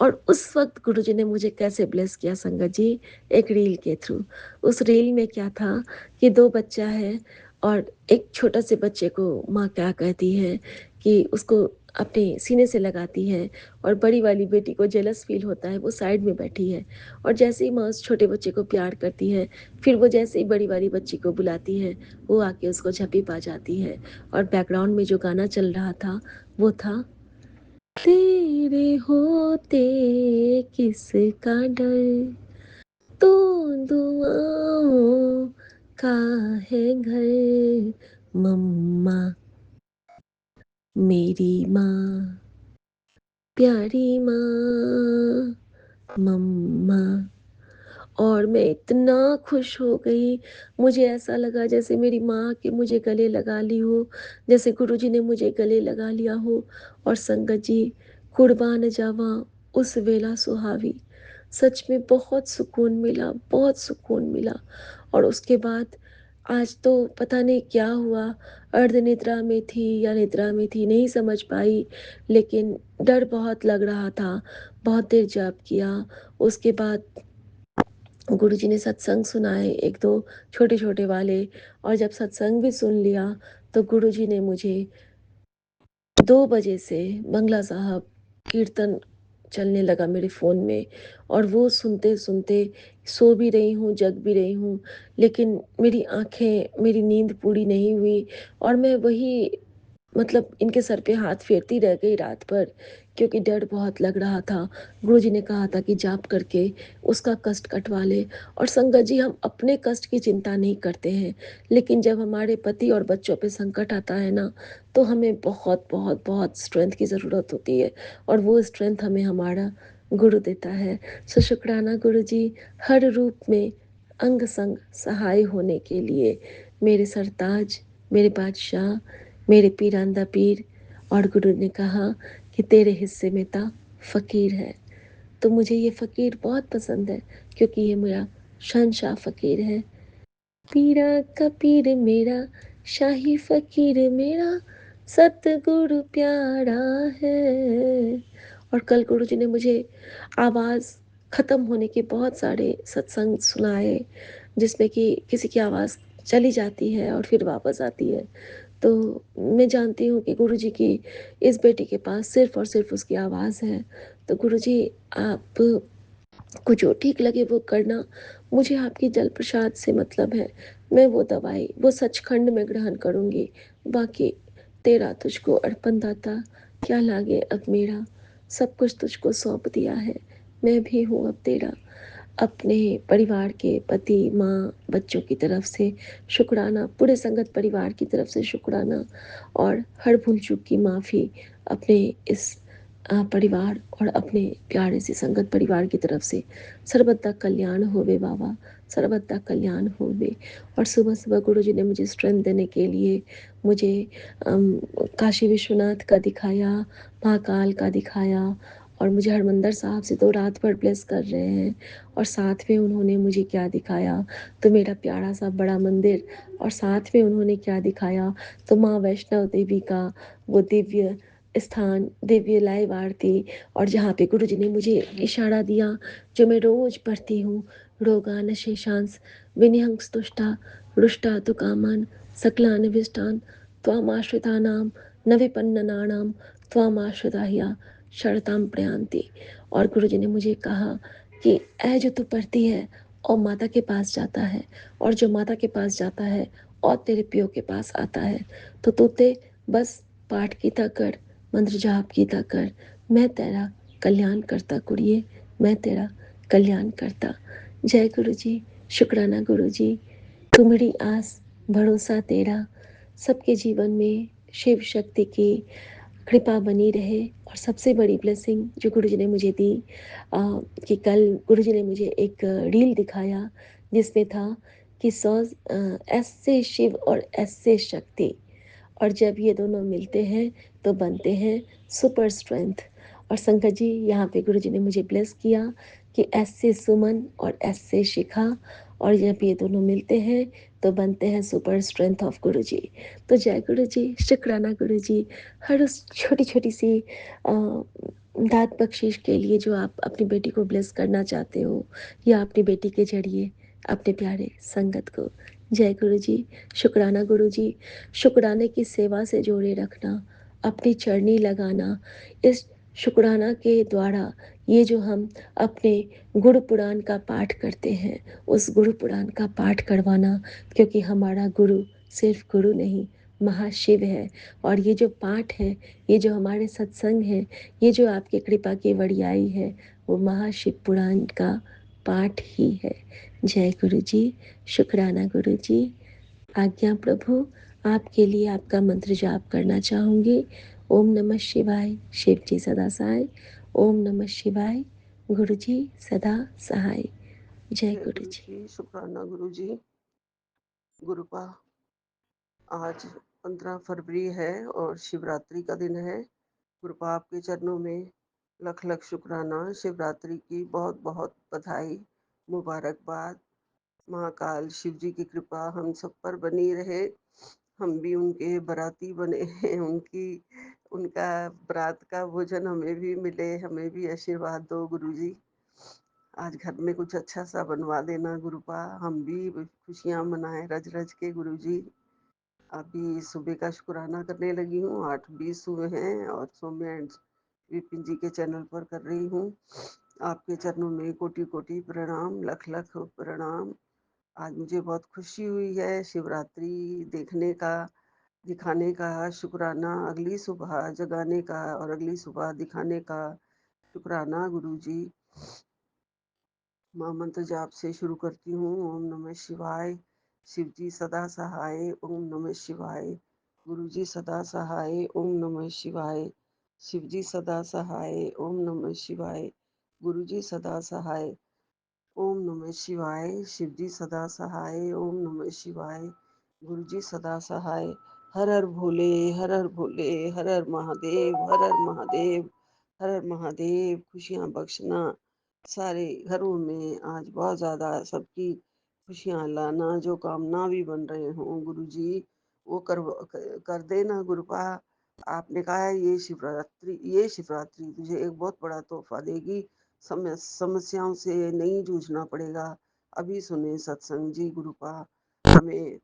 और उस वक़्त गुरुजी ने मुझे कैसे ब्लेस किया संगत जी, एक रील के थ्रू। उस रील में क्या था कि 2 बच्चा है, और एक छोटे से बच्चे को माँ क्या कहती है कि उसको अपने सीने से लगाती है, और बड़ी वाली बेटी को जेलस फ़ील होता है, वो साइड में बैठी है। और जैसे ही माँ उस छोटे बच्चे को प्यार करती है, फिर वो जैसे ही बड़ी वाली बच्ची को बुलाती है, वो आके उसको झपी पा जाती है। और बैकग्राउंड में जो गाना चल रहा था, वो था, तेरे होते किसका डर, तू दुआओं का है घर, मम्मा मेरी माँ, प्यारी माँ, मम्मा। और मैं इतना खुश हो गई, मुझे ऐसा लगा जैसे मेरी माँ के मुझे गले लगा ली हो, जैसे गुरुजी ने मुझे गले लगा लिया हो। और संगत जी, कुर्बान जावां उस वेला सुहावी, सच में बहुत सुकून मिला, बहुत सुकून मिला। और उसके बाद आज तो पता नहीं क्या हुआ, अर्ध निद्रा में थी या निद्रा में थी, नहीं समझ पाई, लेकिन डर बहुत लग रहा था। बहुत देर जाप किया, उसके बाद गुरुजी ने सत्संग सुनाए 1-2 छोटे-छोटे वाले। और जब सत्संग भी सुन लिया, तो गुरुजी ने मुझे 2 बजे से बंगला साहब कीर्तन चलने लगा मेरे फ़ोन में, और वो सुनते-सुनते सो भी रही हूँ, जग भी रही हूँ, लेकिन मेरी आँखें, मेरी नींद पूरी नहीं हुई, और मैं वही, मतलब इनके सर पे हाथ फेरती रह गई रात भर, क्योंकि डर बहुत लग रहा था। गुरुजी ने कहा था कि जाप करके उसका कष्ट कटवा ले। और संगत जी, हम अपने कष्ट की चिंता नहीं करते हैं, लेकिन जब हमारे पति और बच्चों पे संकट आता है ना, तो हमें बहुत बहुत बहुत स्ट्रेंथ की ज़रूरत होती है, और वो स्ट्रेंथ हमें हमारा गुरु देता है। सो शुक्राना गुरुजी, हर रूप में अंग संग सहाय होने के लिए, मेरे सरताज, मेरे बादशाह, मेरे पीरांदा पीर। और गुरु ने कहा कि तेरे हिस्से में था फ़कीर है। तो मुझे ये फ़कीर बहुत पसंद है क्योंकि ये मेरा शहंशाह फ़कीर है। पीरा का पीर मेरा, शाही फ़कीर मेरा, सतगुरु प्यारा है। और कल गुरुजी ने मुझे आवाज़ ख़त्म होने के बहुत सारे सत्संग सुनाए, जिसमें कि किसी की आवाज़ चली जाती है और फिर वापस आती है। तो मैं जानती हूँ कि गुरुजी की इस बेटी के पास सिर्फ़ और सिर्फ़ उसकी आवाज़ है। तो गुरुजी, आप को जो ठीक लगे वो करना, मुझे आपकी जल प्रसाद से मतलब है। मैं वो दवाई, वो सचखंड में ग्रहण करूँगी। बाकी तेरा तुझको अर्पण दाता, क्या लागे अब मेरा, सब कुछ तुझको सौंप दिया है, मैं भी हूँ अब तेरा। अपने परिवार के पति, माँ, बच्चों की तरफ से शुक्राना, पूरे संगत परिवार की तरफ से शुक्राना और हर भूल-चूक की माफ़ी अपने इस परिवार और अपने प्यारे से संगत परिवार की तरफ से। सर्वदा कल्याण होवे बाबा, सर्वदा कल्याण होवे। और सुबह-सुबह गुरुजी ने मुझे स्ट्रेंथ देने के लिए मुझे अम, काशी विश्वनाथ का दिखाया, महाकाल का दिखाया और मुझे हरमंदिर साहिब से तो रात भर ब्लेस कर रहे हैं। और साथ में उन्होंने मुझे क्या दिखाया, तो मेरा प्यारा सा बड़ा मंदिर, और साथ में उन्होंने क्या दिखाया, तो माँ वैष्णव देवी का वो दिव्य स्थान, दिव्य लाइव आरती। और जहाँ पे गुरुजी ने मुझे इशारा दिया, जो मैं रोज़ पढ़ती हूँ, रोगान शेषांस विनिहंस्तुष्टा रुष्टा तु कामान् सकलानिविष्टान् त्वामाश्रितानां न विपन्ननानां त्वामाश्रिता ह्यः शरतां प्रयान्ति। और गुरुजी ने मुझे कहा कि ऐ जो तू पढ़ती है और माता के पास जाता है, और जो माता के पास जाता है और तेरे पियो के पास आता है, तो तू ते बस पाठ कीता कर, मंत्र जाप कीता कर, मैं तेरा कल्याण करता कुड़िए, मैं तेरा कल्याण करता। जय गुरु जी, शुक्राना गुरु जी, तुम्हारी आस भरोसा तेरा, सबके जीवन में शिव शक्ति की कृपा बनी रहे। और सबसे बड़ी ब्लेसिंग जो गुरुजी ने मुझे दी, अ, कि कल गुरुजी ने मुझे एक रील दिखाया जिसमें था कि 100 एस से शिव और एस से शक्ति, और जब ये दोनों मिलते हैं तो बनते हैं सुपर स्ट्रेंथ। और संगत जी, यहाँ पे गुरुजी ने मुझे ब्लेस किया कि एस से सुमन और एस से शिखा, और जब ये दोनों मिलते हैं तो बनते हैं सुपर स्ट्रेंथ ऑफ गुरुजी। तो जय गुरुजी, शुक्राना गुरुजी, हर उस छोटी छोटी सी दात बख्शिश के लिए जो आप अपनी बेटी को ब्लेस करना चाहते हो, या अपनी बेटी के जरिए अपने प्यारे संगत को। जय गुरु जी, शुक्राना गुरु जी, शुक्राने की सेवा से जोड़े रखना, अपनी चरनी लगाना, इस शुक्राना के द्वारा ये जो हम अपने गुरु पुराण का पाठ करते हैं, उस गुरु पुराण का पाठ करवाना, क्योंकि हमारा गुरु सिर्फ गुरु नहीं, महाशिव है। और ये जो पाठ है, ये जो हमारे सत्संग हैं, ये जो आपकी कृपा की वड़ियाई है, वो महाशिव पुराण का पाठ ही है। जय गुरु जी, शुक्राना गुरु जी। आज्ञा प्रभु, आपके लिए आपका मंत्र जाप करना चाहूँगी। ओम नमः शिवाय, शिव जी सदा सहाय। ओम नमः शिवाय, गुरु जी सदा सहाय। जय जय गुरु गुरु जी। जी, शुक्राना गुरु जी। गुरुपा, आज 15 फरवरी है और शिवरात्रि का दिन है। गुरुपा, आपके चरणों में लख लख शुक्राना। शिवरात्रि की बहुत बहुत बधाई, मुबारकबाद। महाकाल शिव जी की कृपा हम सब पर बनी रहे। हम भी उनके बराती बने हैं, उनकी उनका बरात का भोजन हमें भी मिले। हमें भी आशीर्वाद दो गुरु जी। आज घर में कुछ अच्छा सा बनवा देना गुरुपा, हम भी खुशियाँ मनाएं रज रज के गुरु जी। अभी सुबह का शुक्राना करने लगी हूँ, 8:20 हुए हैं और सौम्या एंड विपिन जी के चैनल पर कर रही हूँ। आपके चरणों में कोटि कोटि प्रणाम, लख लख प्रणाम। आज मुझे बहुत खुशी हुई है शिवरात्रि देखने का, दिखाने का शुक्राना, अगली सुबह जगाने का और अगली सुबह दिखाने का शुक्राना गुरु जी। माँ मंत्र जाप से शुरू करती हूँ। ओम नमः शिवाय, शिव जी सदा सहाय। ओम नमः शिवाय, गुरु जी सदा सहाय। ओम नमः शिवाय, शिव जी सदा सहाय। ओम नमः शिवाय, गुरु जी सदा सहाय। ओम नमः शिवाय, शिव जी सदा सहाय। ओम नमः शिवाय, गुरु जी सदा सहाय। हर हर भोले, हर हर भोले, हर हर महादेव, हर हर महादेव, हर हर महादेव। खुशियाँ बख्शना, सारे घरों में आज बहुत ज़्यादा सबकी खुशियाँ लाना, जो काम ना भी बन रहे हों गुरुजी, वो कर देना गुरुपा। आपने कहा है ये शिवरात्रि तुझे एक बहुत बड़ा तोहफ़ा देगी, समस्याओं से नहीं जूझना पड़ेगा। अभी सुने सत्संग जी गुरुपा, हमें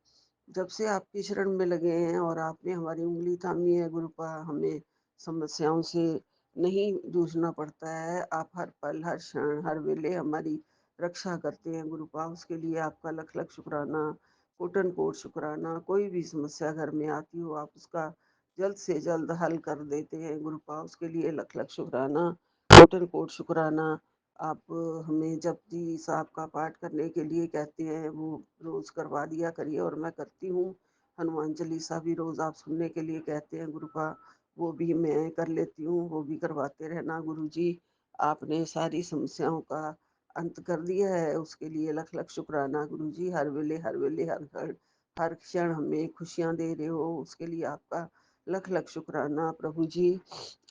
जब से आपकी शरण में लगे हैं और आपने हमारी उँगली थामी है गुरुपा, हमें समस्याओं से नहीं जूझना पड़ता है। आप हर पल, हर क्षण, हर वेले हमारी रक्षा करते हैं गुरुपा, उसके लिए आपका लख-लख शुक्राना, कोटि-कोटि शुक्राना। कोई भी समस्या घर में आती हो, आप उसका जल्द से जल्द हल कर देते हैं गुरुपा, उसके लिए लख-लख शुक्राना, कोटि-कोटि शुक्राना। आप हमें जपजी साहब का पाठ करने के लिए कहते हैं, वो रोज़ करवा दिया करिए और मैं करती हूँ। हनुमान चालीसा भी रोज़ आप सुनने के लिए कहते हैं गुरुपा, वो भी मैं कर लेती हूँ, वो भी करवाते रहना गुरुजी। आपने सारी समस्याओं का अंत कर दिया है, उसके लिए लख-लख शुक्राना गुरुजी। हर वेले, हर वेले, हर घड़, हर क्षण हमें खुशियाँ दे रहे हो, उसके लिए आपका लख-लख शुक्राना प्रभु जी।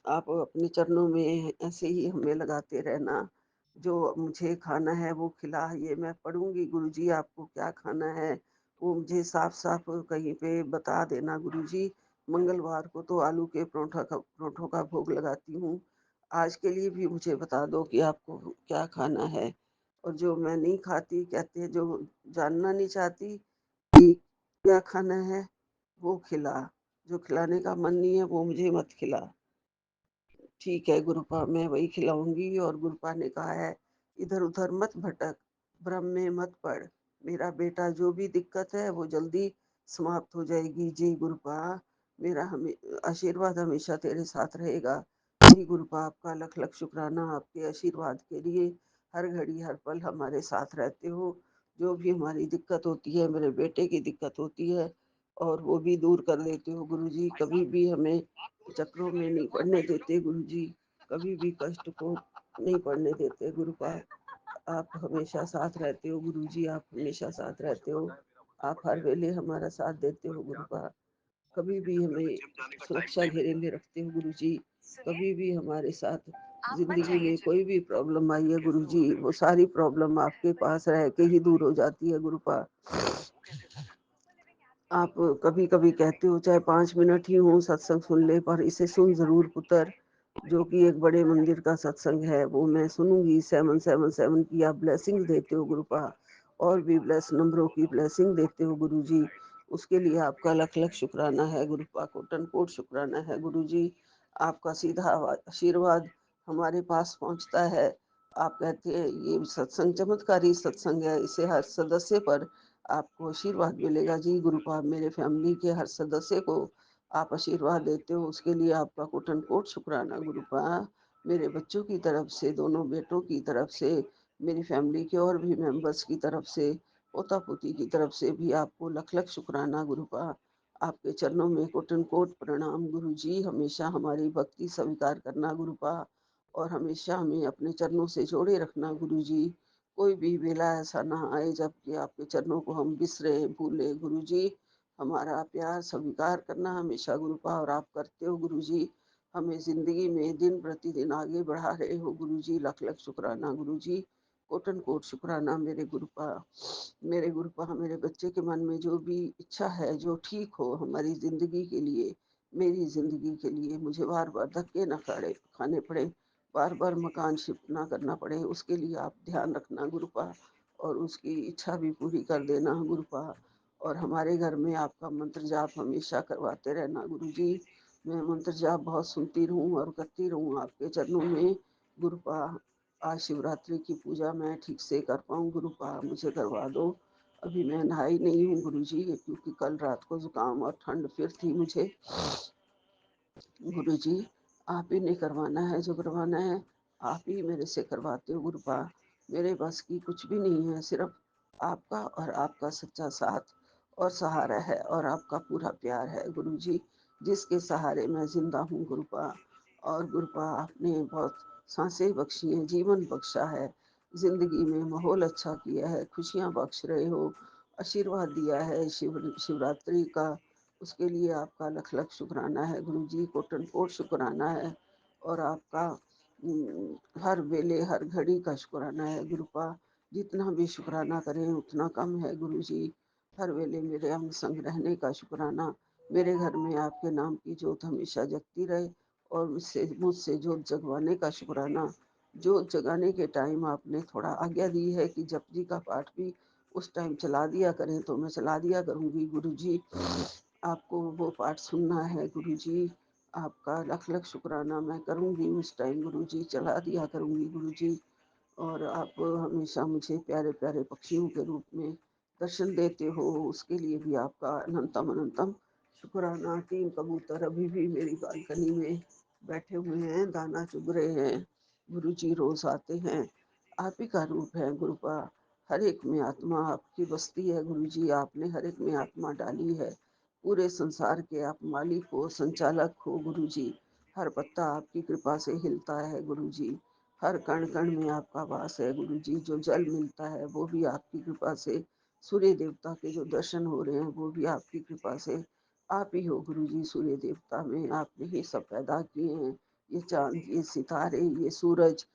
आप अपने चरणों में ऐसे ही हमें लगाते रहना। जो मुझे खाना है वो खिला, ये मैं पढ़ूँगी गुरुजी, आपको क्या खाना है, वो मुझे साफ-साफ कहीं पे बता देना गुरुजी। मंगलवार को तो आलू के परोठों का भोग लगाती हूँ। आज के लिए भी मुझे बता दो कि आपको क्या खाना है? और जो मैं नहीं खाती, कहते हैं जो जानना नहीं चाहती कि क्या खाना है, वो खिला। जो खिलाने का मन नहीं है, वो मुझे मत खिला। ठीक है गुरुपा, मैं वही खिलाऊँगी। और गुरुपा ने कहा है, इधर-उधर मत भटक, भ्रम में मत पड़। मेरा बेटा जो भी दिक्कत है वो जल्दी समाप्त हो जाएगी। जी गुरुपा, मेरा आशीर्वाद हमेशा तेरे साथ रहेगा। जी गुरुपा, आपका लख-लख शुक्राना आपके आशीर्वाद के लिए। हर घड़ी, हर पल हमारे साथ रहते हो। जो भी हमारी दिक्कत होती है, मेरे बेटे की दिक्कत होती है और वो भी दूर कर देते हो गुरुजी। कभी भी हमें चक्रों में नहीं पड़ने देते गुरुजी, कभी भी कष्ट को नहीं पड़ने देते गुरुपा। आप हमेशा साथ रहते हो गुरुजी, आप हमेशा साथ रहते हो। आप हर वेले हमारा साथ देते हो गुरुपा। कभी भी हमें सुरक्षा घेरे में रखते हो गुरुजी। कभी भी हमारे साथ ज़िंदगी में कोई भी प्रॉब्लम आई है गुरुजी, वो सारी प्रॉब्लम आपके पास रह के ही दूर हो जाती है गुरुपा। आप कभी-कभी कहते हो चाहे 5 मिनट ही हों सत्संग सुन ले, पर इसे सुन ज़रूर पुत्र, जो कि एक बड़े मंदिर का सत्संग है, वो मैं सुनूँगी। 777 की आप ब्लेसिंग देते हो गुरुपा, और भी ब्लेस नंबरों की ब्लेसिंग देते हो गुरुजी। उसके लिए आपका लख-लख शुक्राना है गुरुपा, कोटि-कोटि शुक्राना है गुरुजी। आपका सीधा आशीर्वाद हमारे पास पहुँचता है। आप कहते हैं ये सत्संग चमत्कारी सत्संग है, इसे हर सदस्य पर आपको आशीर्वाद मिलेगा। जी गुरुपाद, मेरे फैमिली के हर सदस्य को आप आशीर्वाद देते हो, उसके लिए आपका कोटि-कोटि शुक्राना गुरुपा। मेरे बच्चों की तरफ से, दोनों बेटों की तरफ से, मेरी फैमिली के और भी मेंबर्स की तरफ से, पोता-पोती की तरफ से भी आपको लख-लख शुक्राना गुरुपा। आपके चरणों में कोटि-कोटि प्रणाम गुरुजी। हमेशा हमारी भक्ति स्वीकार करना गुरुपा, और हमेशा हमें अपने चरणों से जोड़े रखना गुरुजी। कोई भी बेला ऐसा ना आए जबकि आपके चरणों को हम बिसरे, भूले गुरुजी। हमारा प्यार स्वीकार करना हमेशा गुरुपा, और आप करते हो गुरुजी। हमें ज़िंदगी में दिन प्रतिदिन आगे बढ़ा रहे हो गुरुजी। लख-लख शुक्राना गुरुजी, कोटि-कोटि शुक्राना मेरे गुरुपा। मेरे गुरुपा, मेरे बच्चे के मन में जो भी इच्छा है, जो ठीक हो हमारी ज़िंदगी के लिए, मेरी ज़िंदगी के लिए, मुझे बार-बार धक्के ना खाने पड़े, बार-बार मकान शिफ्ट ना करना पड़े, उसके लिए आप ध्यान रखना गुरुपा, और उसकी इच्छा भी पूरी कर देना गुरुपा। और हमारे घर में आपका मंत्र जाप हमेशा करवाते रहना गुरुजी। मैं मंत्र जाप बहुत सुनती रहूँ और करती रहूँ आपके चरणों में गुरुपा। आज शिवरात्रि की पूजा मैं ठीक से कर पाऊँ गुरुपा, मुझे करवा दो। अभी मैं नहाई नहीं हूँ गुरुजी, क्योंकि कल रात को ज़ुकाम और ठंड फिर थी मुझे। गुरुजी, आप ही ने करवाना है जो करवाना है, आप ही मेरे से करवाते हो गुरुपा। मेरे बस की कुछ भी नहीं है, सिर्फ आपका और आपका सच्चा साथ और सहारा है, और आपका पूरा प्यार है गुरुजी, जिसके सहारे मैं ज़िंदा हूँ गुरुपा। और गुरुपा, आपने बहुत सांसें बख्शी हैं, जीवन बख्शा है, ज़िंदगी में माहौल अच्छा किया है, खुशियाँ बख्श रहे हो, आशीर्वाद दिया है शिवरात्रि का। उसके लिए आपका लख-लख शुक्राना है गुरुजी, कोटि-कोटि शुक्राना है। और आपका हर वेले, हर घड़ी का शुक्राना है गुरुपा। जितना भी शुक्राना करें उतना कम है गुरुजी। हर वेले मेरे अंग संग रहने का शुक्राना। मेरे घर में आपके नाम की जोत हमेशा जगती रहे और मुझसे मुझसे जोत जगवाने का शुक्राना। जोत जगाने के टाइम आपने थोड़ा आज्ञा दी है कि जप जी का पाठ भी उस टाइम चला दिया करें, तो मैं चला दिया करूँगी गुरुजी। आपको वो पाठ सुनना है गुरुजी। आपका लख-लख शुक्राना मैं करूँगी उस टाइम गुरुजी, चला दिया करूँगी गुरुजी। और आप हमेशा मुझे प्यारे-प्यारे पक्षियों के रूप में दर्शन देते हो, उसके लिए भी आपका अनंतम अनंतम शुक्राना। 3 कबूतर अभी भी मेरी बालकनी में बैठे हुए हैं, दाना चुग रहे हैं। गुरुजी रोज़ आते हैं। आप ही का रूप है गुरुपा। हर एक में आत्मा आपकी बसती है गुरुजी, आपने हर एक में आत्मा डाली है। पूरे संसार के आप मालिक हो, संचालक हो गुरुजी। हर पत्ता आपकी कृपा से हिलता है गुरुजी। हर कण-कण में आपका वास है गुरुजी। जो जल मिलता है वो भी आपकी कृपा से, सूर्य देवता के जो दर्शन हो रहे हैं वो भी आपकी कृपा से। आप ही हो गुरुजी सूर्य देवता में, आपने ही सब पैदा किए हैं। ये चाँद, ये सितारे, ये सूरज,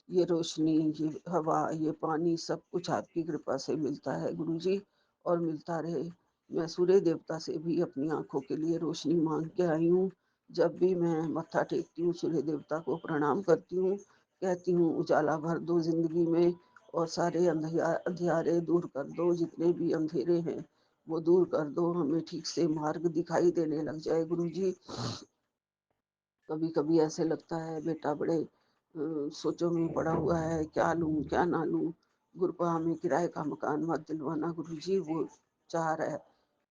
ये रोशनी, ये हवा, ये पानी सब कुछ आपकी कृपा से मिलता है गुरुजी, और मिलता रहे। मैं सूर्य देवता से भी अपनी आँखों के लिए रोशनी माँग के आई हूँ। जब भी मैं मत्था टेकती हूँ सूर्य देवता को प्रणाम करती हूँ, कहती हूँ उजाला भर दो ज़िंदगी में और सारे अंधियारे दूर कर दो, जितने भी अंधेरे हैं वो दूर कर दो, हमें ठीक से मार्ग दिखाई देने लग जाए गुरुजी। कभी-कभी ऐसे लगता है बेटा बड़े सोचों में पड़ा हुआ है, क्या लूँ, क्या ना लूँ? गुरुपा हमें किराए का मकान मत दिलवाना गुरुजी, वो चाह रहा है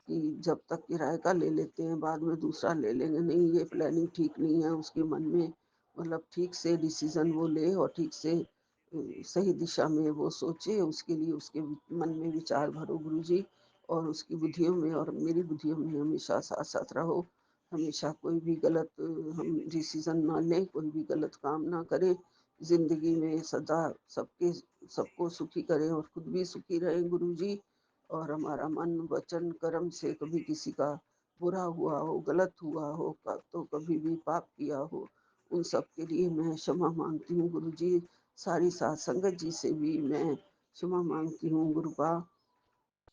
कि जब तक किराए का ले लेते हैं, बाद में दूसरा ले लेंगे। नहीं, ये प्लानिंग ठीक नहीं है उसके मन में। मतलब ठीक से डिसीज़न वो ले और ठीक से सही दिशा में वो सोचे, उसके लिए उसके मन में विचार भरो गुरुजी, और उसकी बुद्धियों में और मेरी बुद्धियों में हमेशा साथ-साथ रहो। हमेशा कोई भी गलत हम डिसीज़न ना लें, कोई भी गलत काम ना करें। ज़िंदगी में सदा सबके सबको सुखी करें और खुद भी सुखी रहें गुरुजी। और हमारा मन, वचन, कर्म से कभी किसी का बुरा हुआ हो, गलत हुआ हो, तो कभी भी पाप किया हो, उन सब के लिए मैं क्षमा माँगती हूँ गुरुजी। सारी साध संगत जी से भी मैं क्षमा माँगती हूँ गुरुपा।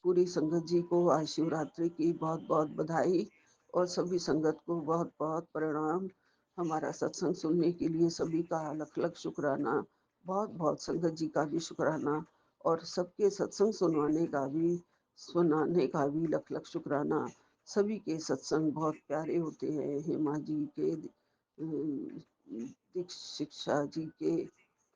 पूरी संगत जी को आज शिवरात्रि की बहुत-बहुत बधाई और सभी संगत को बहुत-बहुत प्रणाम। हमारा सत्संग सुनने के लिए सभी का लख-लख शुक्राना। बहुत-बहुत संगत जी का भी शुक्राना और सबके सत्संग सुनाने का भी लख-लख शुक्राना। सभी के सत्संग बहुत प्यारे होते हैं। हेमा जी के, दीक्षिक्षा जी के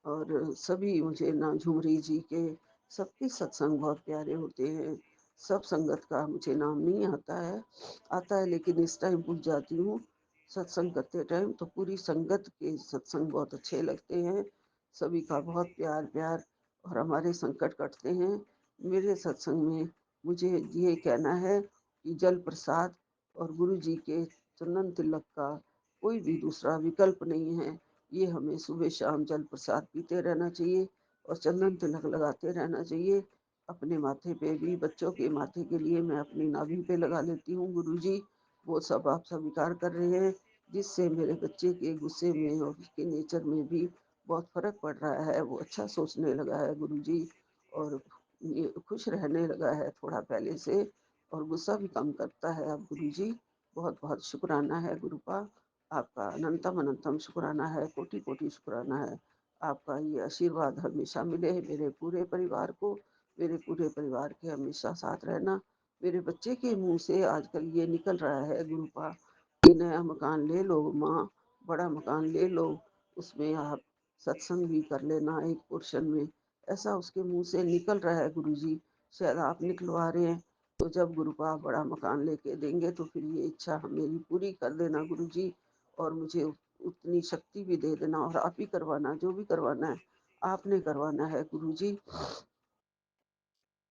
और सभी मुझे ना झुमरी जी के, सबके सत्संग बहुत प्यारे होते हैं। सब संगत का मुझे नाम नहीं आता है, आता है लेकिन इस टाइम भूल जाती हूँ। सत्संग करते टाइम तो पूरी संगत के सत्संग बहुत अच्छे लगते हैं। सभी का बहुत प्यार-प्यार और हमारे संकट कटते हैं। मेरे सत्संग में मुझे ये कहना है कि जल प्रसाद और गुरु जी के चंदन तिलक का कोई भी दूसरा विकल्प नहीं है। ये हमें सुबह-शाम जल प्रसाद पीते रहना चाहिए और चंदन तिलक लगाते रहना चाहिए। अपने माथे पे भी, बच्चों के माथे के लिए मैं अपनी नाभि पे लगा लेती हूँ गुरुजी। वो सब आप स्वीकार कर रहे हैं, जिससे मेरे बच्चे के गुस्से में और उसके नेचर में भी बहुत फ़र्क पड़ रहा है। वो अच्छा सोचने लगा है गुरुजी और ये खुश रहने लगा है थोड़ा पहले से और गुस्सा भी कम करता है अब गुरुजी। बहुत-बहुत शुक्राना है गुरुपा। आपका अनंतम अनंतम शुक्राना है, कोटि-कोटि शुक्राना है। आपका ये आशीर्वाद हमेशा मिले मेरे पूरे परिवार को, मेरे पूरे परिवार के हमेशा साथ रहना। मेरे बच्चे के मुँह से आजकल ये निकल रहा है गुरुपा कि नया मकान ले लो माँ, बड़ा मकान ले लो, उसमें आप सत्संग भी कर लेना एक पोर्शन में। ऐसा उसके मुँह से निकल रहा है गुरुजी, शायद आप निकलवा रहे हैं। तो जब गुरुपा बड़ा मकान लेके देंगे तो फिर ये इच्छा मेरी पूरी कर देना गुरुजी, और मुझे उतनी शक्ति भी दे देना और आप ही करवाना, जो भी करवाना है, आपने करवाना है गुरुजी।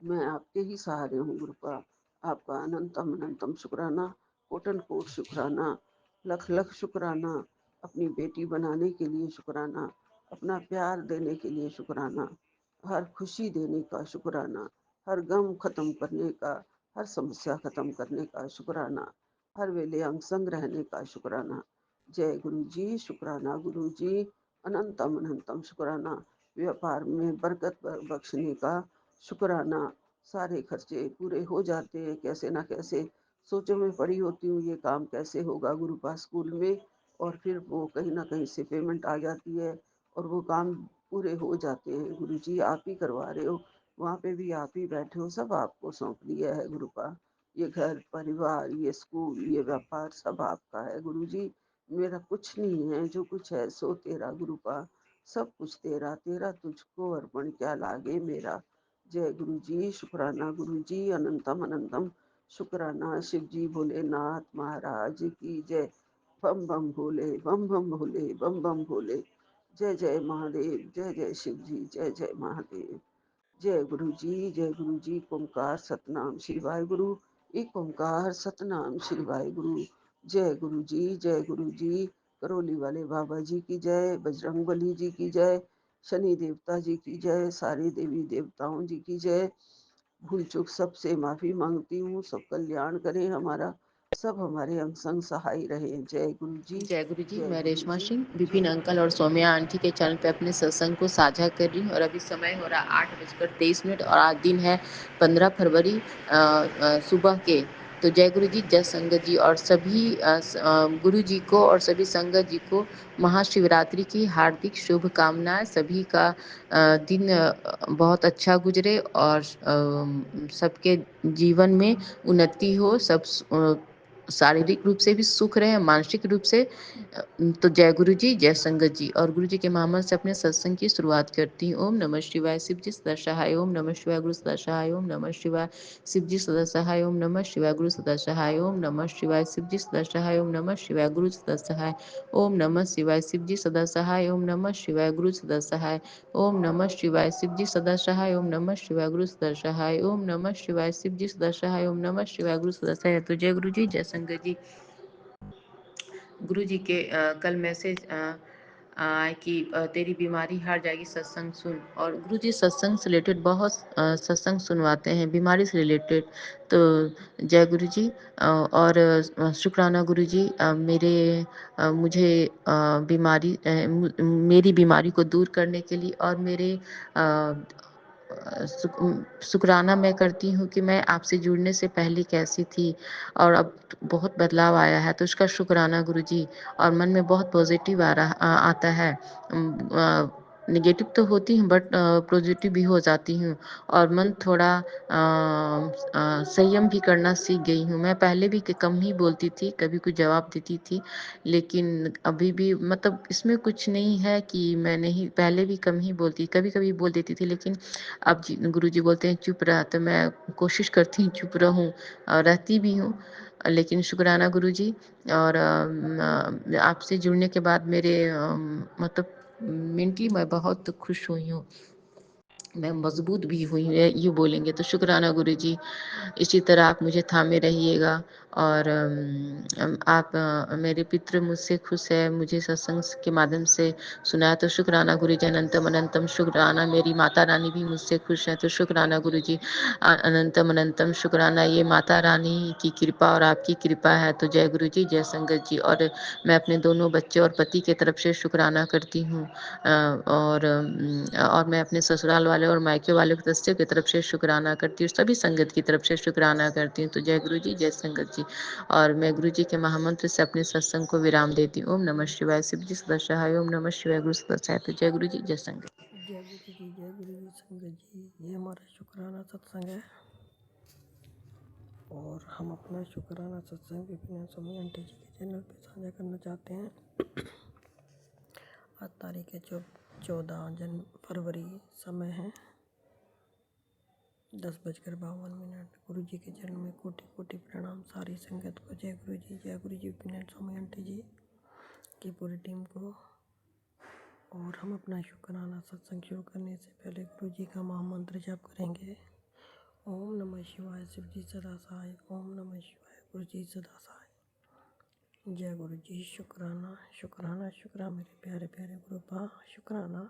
मैं आपके ही सहारे हूँ गुरुपा। आपका अनंतम अनंतम शुक्राना, कोटि-कोटि शुक्राना, लख-लख शुक्राना, अपनी बेटी बनाने के लिए शुक्राना, अपना प्यार देने के लिए शुक्राना, हर खुशी देने का शुक्राना, हर गम खत्म करने का, हर समस्या खत्म करने का शुक्राना। हर वेले अंग संग रहने का शुक्राना। जय गुरु जी, शुक्राना गुरु जी, अनंतम अनंतम शुक्राना। व्यापार में बरकत बख्शने का शुक्राना। सारे खर्चे पूरे हो जाते हैं कैसे ना कैसे। सोचों में पड़ी होती हूँ ये काम कैसे होगा गुरु पास स्कूल में, और फिर वो कहीं ना कहीं से पेमेंट आ जाती है और वो काम पूरे हो जाते हैं। गुरु जी आप ही करवा रहे हो, वहाँ पे भी आप ही बैठे हो, सब आपको सौंप दिया है गुरु पा। ये घर परिवार, ये स्कूल, ये व्यापार सब आपका है गुरु जी। मेरा कुछ नहीं है, जो कुछ है सो तेरा गुरु पा। सब कुछ तेरा, तेरा तुझको अर्पण क्या लागे मेरा। जय गुरु जी, शुक्राना गुरु जी, अनंतम अनंतम शुक्राना। शिव जी भोलेनाथ महाराज की जय। बम बम भोले, बम बम भोले, बम बम भोले। जय जय महादेव, जय जय शिव जी, जय जय महादेव। जय गुरु जी, जय गुरु जी। एक ओंकार सतनाम शिवाय गुरु, एक ओंकार सतनाम शिवाय गुरु। जय गुरु जी, जय गुरु जी। करौली वाले बाबा जी की जय, बजरंग बली जी की जय, शनि देवता जी की जय, सारे देवी देवताओं जी की जय। भूल चूक सबसे माफी मांगती हूँ, सब कल्याण करें हमारा, सब हमारे अंग संग सहाय रहे। जय गुरु जी, जय गुरु जी। जय मैं गुरु रेशमा जी, सिंह विपिन जय अंकल गुरु और जी। सौम्या आंटी के चैनल पे अपने सत्संग को साझा कर रही हूँ और अभी समय हो रहा 8:23 और आज दिन है 15 फरवरी सुबह के। तो जय गुरु जी, जय संगत जी और सभी गुरु जी को और सभी संगत जी को महाशिवरात्रि की हार्दिक शुभकामनाएं। सभी का दिन बहुत अच्छा गुजरे और सबके जीवन में उन्नति हो, सब शारीरिक रूप से भी सुख रहे, मानसिक रूप से। तो जय गुरु जी, जय संगत जी और गुरु जी के महामंत्र से अपने सत्संग की शुरुआत करती हूँ। ओम नमः शिवाय। शिव जी सदा सहाय। ओम नमः शिवाय। गुरु सदा सहाय। ओम नमः शिवाय। शिव जी सदा सहाय। ओम नमः शिवाय। गुरु सदा सहाय। ओम नमः शिवाय। शिव जी सदा सहाय। ओम नमः शिवाय। गुरु सदा सहाय। ओम नमः शिवाय। शिव जी सदा सहाय। ओम नमः शिवाय। गुरु सदा सहाय। ओम नमः शिवाय। शिव जी सदा सहाय। ओम नमः शिवाय। गुरु सदा सहाय। ओम नमः शिवाय। शिव जी सदा सहाय। ओम नमः शिवाय। गुरु सदा सहाय। तो जय गुरु जी, जय संगत जी। गुरु जी के कल मैसेज आए कि तेरी बीमारी हार जाएगी, सत्संग सुन। और गुरु जी सत्संग से रिलेटेड बहुत सत्संग सुनवाते हैं बीमारी से रिलेटेड। तो जय गुरु जी। और शुक्राना गुरु जी, मुझे बीमारी मेरी बीमारी को दूर करने के लिए और मेरे शुक्राना मैं करती हूँ कि मैं आपसे जुड़ने से पहले कैसी थी और अब बहुत बदलाव आया है, तो उसका शुक्राना गुरुजी। और मन में बहुत पॉजिटिव आता है। नेगेटिव तो होती हूँ बट पॉजिटिव भी हो जाती हूँ और मन थोड़ा संयम भी करना सीख गई हूँ। मैं पहले भी कम ही बोलती थी, कभी कुछ जवाब देती थी, लेकिन अभी भी मतलब इसमें कुछ नहीं है कि मैं नहीं, पहले भी कम ही बोलती, कभी कभी बोल देती थी, लेकिन अब गुरुजी बोलते हैं चुप रह, तो मैं कोशिश करती हूँ चुप रहूँ और रहती भी हूँ। लेकिन शुक्राना गुरुजी। और आपसे जुड़ने के बाद मेरे मतलब मेंटली मैं बहुत खुश हुई हूँ, मैं मजबूत भी हुई हूँ, ये बोलेंगे तो शुक्राना गुरुजी। इसी तरह आप मुझे थामे रहिएगा। और आप मेरे पितृ मुझसे खुश है, मुझे सत्संग के माध्यम से सुनाया, तो शुक्राना गुरुजी। अनंतम अनंतम शुक्राना। मेरी माता रानी भी मुझसे खुश है, तो शुक्राना गुरुजी। अनंतम अनंतम शुक्राना। ये माता रानी की कृपा और आपकी कृपा है। तो जय गुरुजी, जय संगत जी। और मैं अपने दोनों बच्चे और पति के तरफ से शुक्राना करती हूँ। और मैं अपने ससुराल वाले और मायके वाले सदस्यों की तरफ से शुक्राना करती हूँ, सभी संगत की तरफ से शुक्राना करती हूँ। तो जय गुरु जी, जय संगत जी। और मैं गुरु जी के महामंत्र से अपने सत्संग को विराम देती हूँ। ओम नमः शिवाय। शिव जी सदा सहाय। ओम नमः शिवाय। गुरु सदा सहाय। तो जय गुरु जी, जय संगत। जय गुरु जी, जय गुरु जी, संगत जी। ये हमारा शुक्राना सत्संग है और हम अपना शुक्राना सत्संग विपिन स्वामी आंटी जी के चैनल पे साझा करना चाहते हैं। आज तारीख है 14 फरवरी। समय है 10:52। गुरु जी के चरण में कोटि कोटि प्रणाम सारी संगत को। जय गुरु जी, जय गुरु जी, विपिन स्वामी आंटी जी की पूरी टीम को। और हम अपना शुक्राना सत्संग शुरू करने से पहले गुरु जी का महामंत्र जप करेंगे। ओम नमः शिवाय। शिव जी सदा सहाय। ओम नमः शिवाय। गुरु जी सदा सहाय। जय गुरु जी। शुक्राना शुक्राना शुक्राना मेरे प्यारे प्यारे गुरु पा। शुक्राना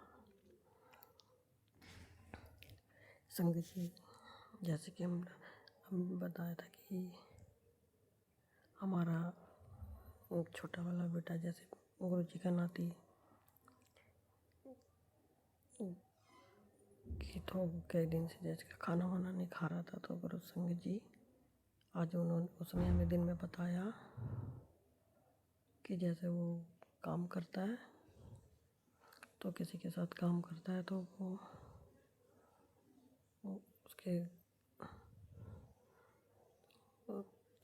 संगत जी। जैसे कि हम बताया था कि हमारा छोटा वाला बेटा जैसे गुरु जी का नाती कि तो कई दिन से जैसे खाना वाना नहीं खा रहा था, तो गुरु संगत जी आज उसने हमें दिन में बताया कि जैसे वो काम करता है, तो किसी के साथ काम करता है तो वो उसके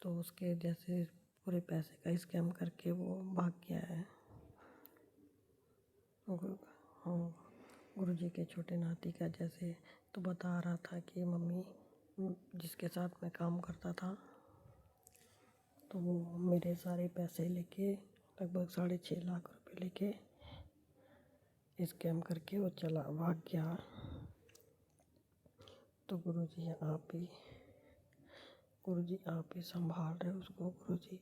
तो उसके जैसे पूरे पैसे का स्कैम करके वो भाग गया है। गुरु जी के छोटे नाती का जैसे तो बता रहा था कि मम्मी जिसके साथ मैं काम करता था तो वो मेरे सारे पैसे लेके लगभग 6.5 लाख रुपए लेके स्कैम करके वो चला भाग गया। तो गुरु जी आप ही संभाल रहे उसको। गुरु जी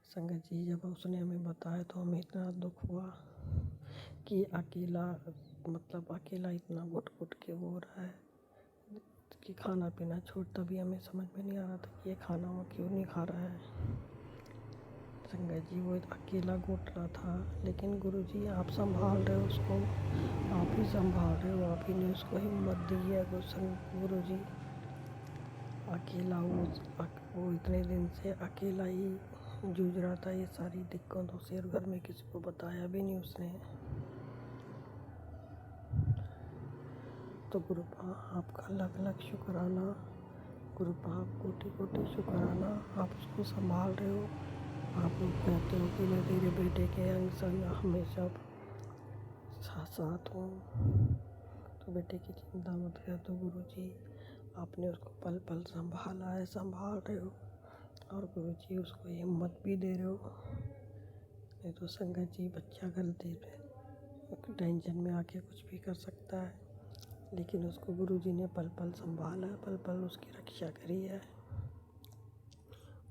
संगत जी जब उसने हमें बताया तो हमें इतना दुख हुआ कि अकेला इतना घुट घुट के वो हो रहा है कि खाना पीना छोड़, तभी हमें समझ में नहीं आ रहा था कि ये खाना वो क्यों नहीं खा रहा है। संगत जी वो अकेला घुट रहा था, लेकिन गुरु जी आप संभाल रहे हो उसको, आप ही संभाल रहे हो, आप ही ने उसको हिम्मत दी है। गुरु जी अकेला वो इतने दिन से अकेला ही जूझ रहा था ये सारी दिक्कतों से, और घर में किसी को बताया भी नहीं उसने। तो गुरुपा आपका अलग अलग शुक्राना, गुरुपा आप कोटि कोटि शुक्राना, आप उसको संभाल रहे हो। आप लोग कहते हो कि मैं तेरे बेटे के अंग संग हमेशा साथ हूँ, तो बेटे की चिंता मत कर। तो गुरु जी आपने उसको पल पल संभाला है, संभाल रहे हो, और गुरु जी उसको हिम्मत भी दे रहे हो। नहीं तो संगत जी बच्चा गलती पे टेंशन में आके कुछ भी कर सकता है, लेकिन उसको गुरु जी ने पल पल संभाला है, पल पल उसकी रक्षा करी है।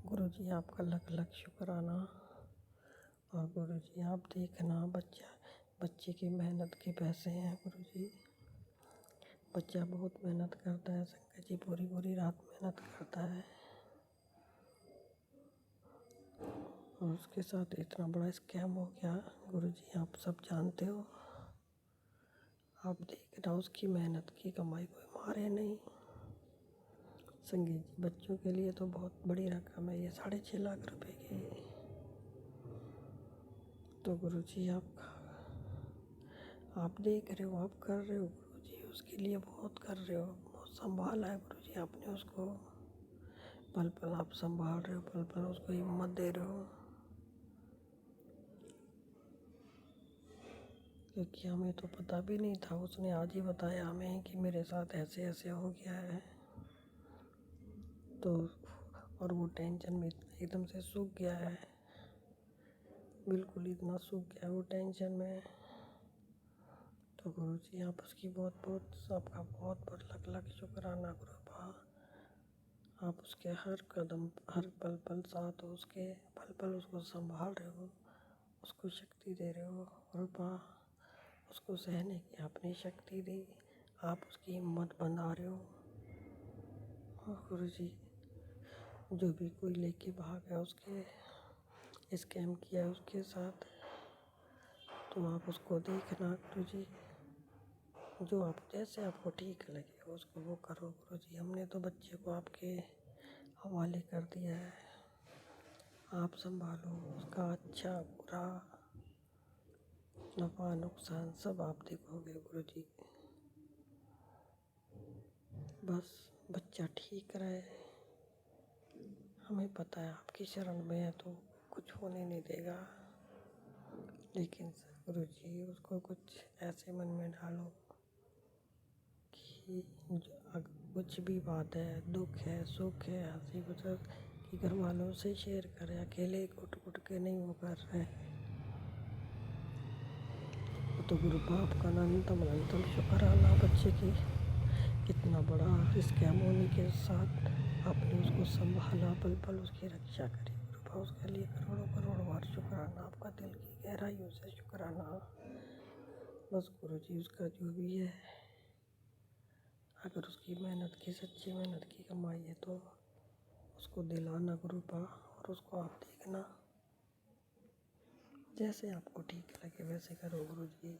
गुरु जी आपका लख लख शुक्राना। और गुरु जी आप देखना बच्चे की मेहनत के पैसे हैं। गुरु जी बच्चा बहुत मेहनत करता है संगत जी, पूरी पूरी रात मेहनत करता है, और उसके साथ इतना बड़ा स्कैम हो गया। गुरु जी आप सब जानते हो, आप देखना उसकी मेहनत की कमाई कोई मारे नहीं। संगीत जी बच्चों के लिए तो बहुत बड़ी रकम है ये 6.5 लाख रुपए की। तो गुरु जी आप देख रहे हो, आप कर रहे हो गुरु जी, उसके लिए बहुत कर रहे हो, बहुत संभाला है गुरु जी आपने उसको। पल पल आप संभाल रहे हो, पल पल उसको हिम्मत दे रहे हो, क्योंकि हमें तो पता भी नहीं था। उसने आज ही बताया हमें कि मेरे साथ ऐसे ऐसे हो गया है। तो और वो टेंशन में एकदम से सूख गया है, बिल्कुल इतना सूख गया है वो टेंशन में। तो गुरु जी आप उसकी आपका बहुत बहुत लख लख शुक्राना गुरुपा। आप उसके हर कदम हर पल पल साथ हो, उसके पल पल उसको संभाल रहे हो, उसको शक्ति दे रहे हो गुरुपा। उसको सहने की आपने शक्ति दी, आप उसकी हिम्मत बंधा रहे हो। और गुरु जी जो भी कोई लेके भाग है, उसके स्कैम किया है उसके साथ, तो आप उसको देखना गुरु जी, जो आप जैसे आपको ठीक लगे उसको वो करो गुरु जी। हमने तो बच्चे को आपके हवाले कर दिया है, आप संभालो उसका अच्छा बुरा नफा नुकसान सब आप देखोगे गुरु जी। बस बच्चा ठीक रहे, हमें पता है आपकी शरण में है तो कुछ होने नहीं देगा, लेकिन गुरु जी उसको कुछ ऐसे मन में डालो कि कुछ भी बात है, दुख है सुख है हंसी मजाक कि घर वालों से शेयर करें, अकेले घुट घुट के नहीं वो कर रहे। तो गुरु बाप का अनंतम शुक्राना बच्चे की इतना बड़ा स्कैम होने के साथ आपने उसको संभाला, पल पल उसकी रक्षा करी गुरुपा। उसके लिए करोड़ों करोड़ बार शुक्राना, आपका दिल की गहराइयों से शुक्राना। बस गुरु जी उसका जो भी है, अगर उसकी मेहनत की सच्ची मेहनत की कमाई है तो उसको दिलाना गुरु पा, और उसको आप देखना, जैसे आपको ठीक लगे वैसे करो गुरु जी।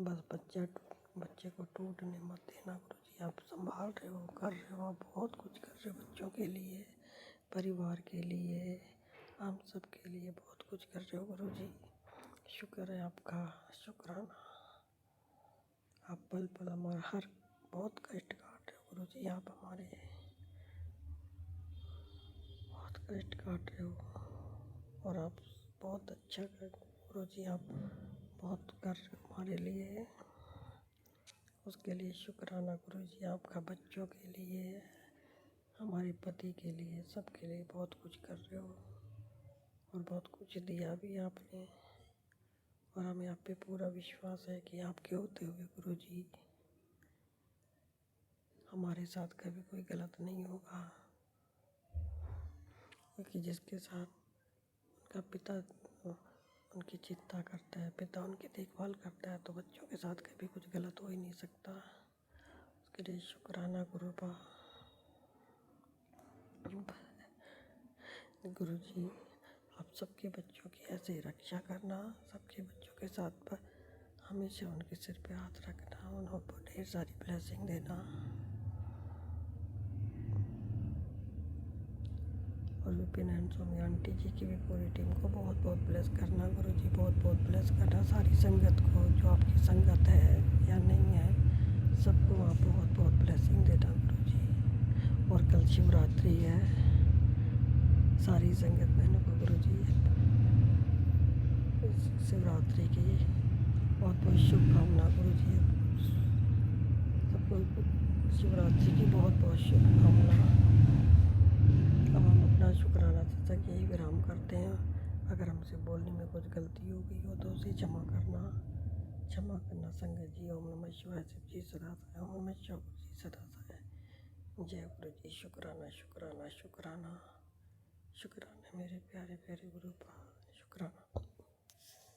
बस बच्चे को टूटने मत देना गुरु जी। आप संभाल रहे हो, कर रहे हो, आप बहुत कुछ कर रहे हो बच्चों के लिए, परिवार के लिए, हम सब के लिए बहुत कुछ कर रहे हो गुरु जी। शुक्र है आपका, शुक्राना। आप पल पल हमारा हर बहुत कष्ट काट रहे हो गुरु जी। आप हमारे बहुत कष्ट काट रहे हो, और आप बहुत अच्छा कर गुरु जी। आप बहुत कर रहे हो हमारे लिए, उसके लिए शुक्राना गुरु जी। आपका बच्चों के लिए, हमारे पति के लिए, सबके लिए बहुत कुछ कर रहे हो, और बहुत कुछ दिया भी आपने, और हमें आप पे पूरा विश्वास है कि आपके होते हुए गुरु जी हमारे साथ कभी कोई गलत नहीं होगा। क्योंकि जिसके साथ उनका पिता उनकी चिंता करता है, पिता उनकी देखभाल करता है, तो बच्चों के साथ कभी कुछ गलत हो ही नहीं सकता। उसके लिए शुक्राना गुरु पा। गुरु जी आप सबके बच्चों की ऐसे ही रक्षा करना, सबके बच्चों के साथ पर हमेशा उनके सिर पे हाथ रखना, उनको ढेर सारी ब्लेसिंग देना, और विपिन एंड स्वामी आंटी जी की भी पूरी टीम को बहुत बहुत ब्लेस करना गुरु जी। बहुत बहुत ब्लेस करना सारी संगत को, जो आपकी संगत है या नहीं है, सबको आप बहुत बहुत ब्लेसिंग देना गुरु जी। और कल शिवरात्रि है, सारी संगत बहनों को गुरु जी शिवरात्रि की बहुत बहुत शुभकामना गुरु जी। सबको शिवरात्रि की बहुत बहुत शुभकामना। अब हम अपना शुक्राना सत्संग यही विराम करते हैं। अगर हमसे बोलने में कुछ गलती हो गई हो तो उसे क्षमा करना संगत जी। ओम नमः शिवाय। शिव जी सदा सहाय। ओम नमः शिवाय। गुरु जी सदा सहाय। जय गुरु जी। शुक्राना शुक्राना शुक्राना शुक्राना मेरे प्यारे प्यारे गुरु पा, शुक्राना।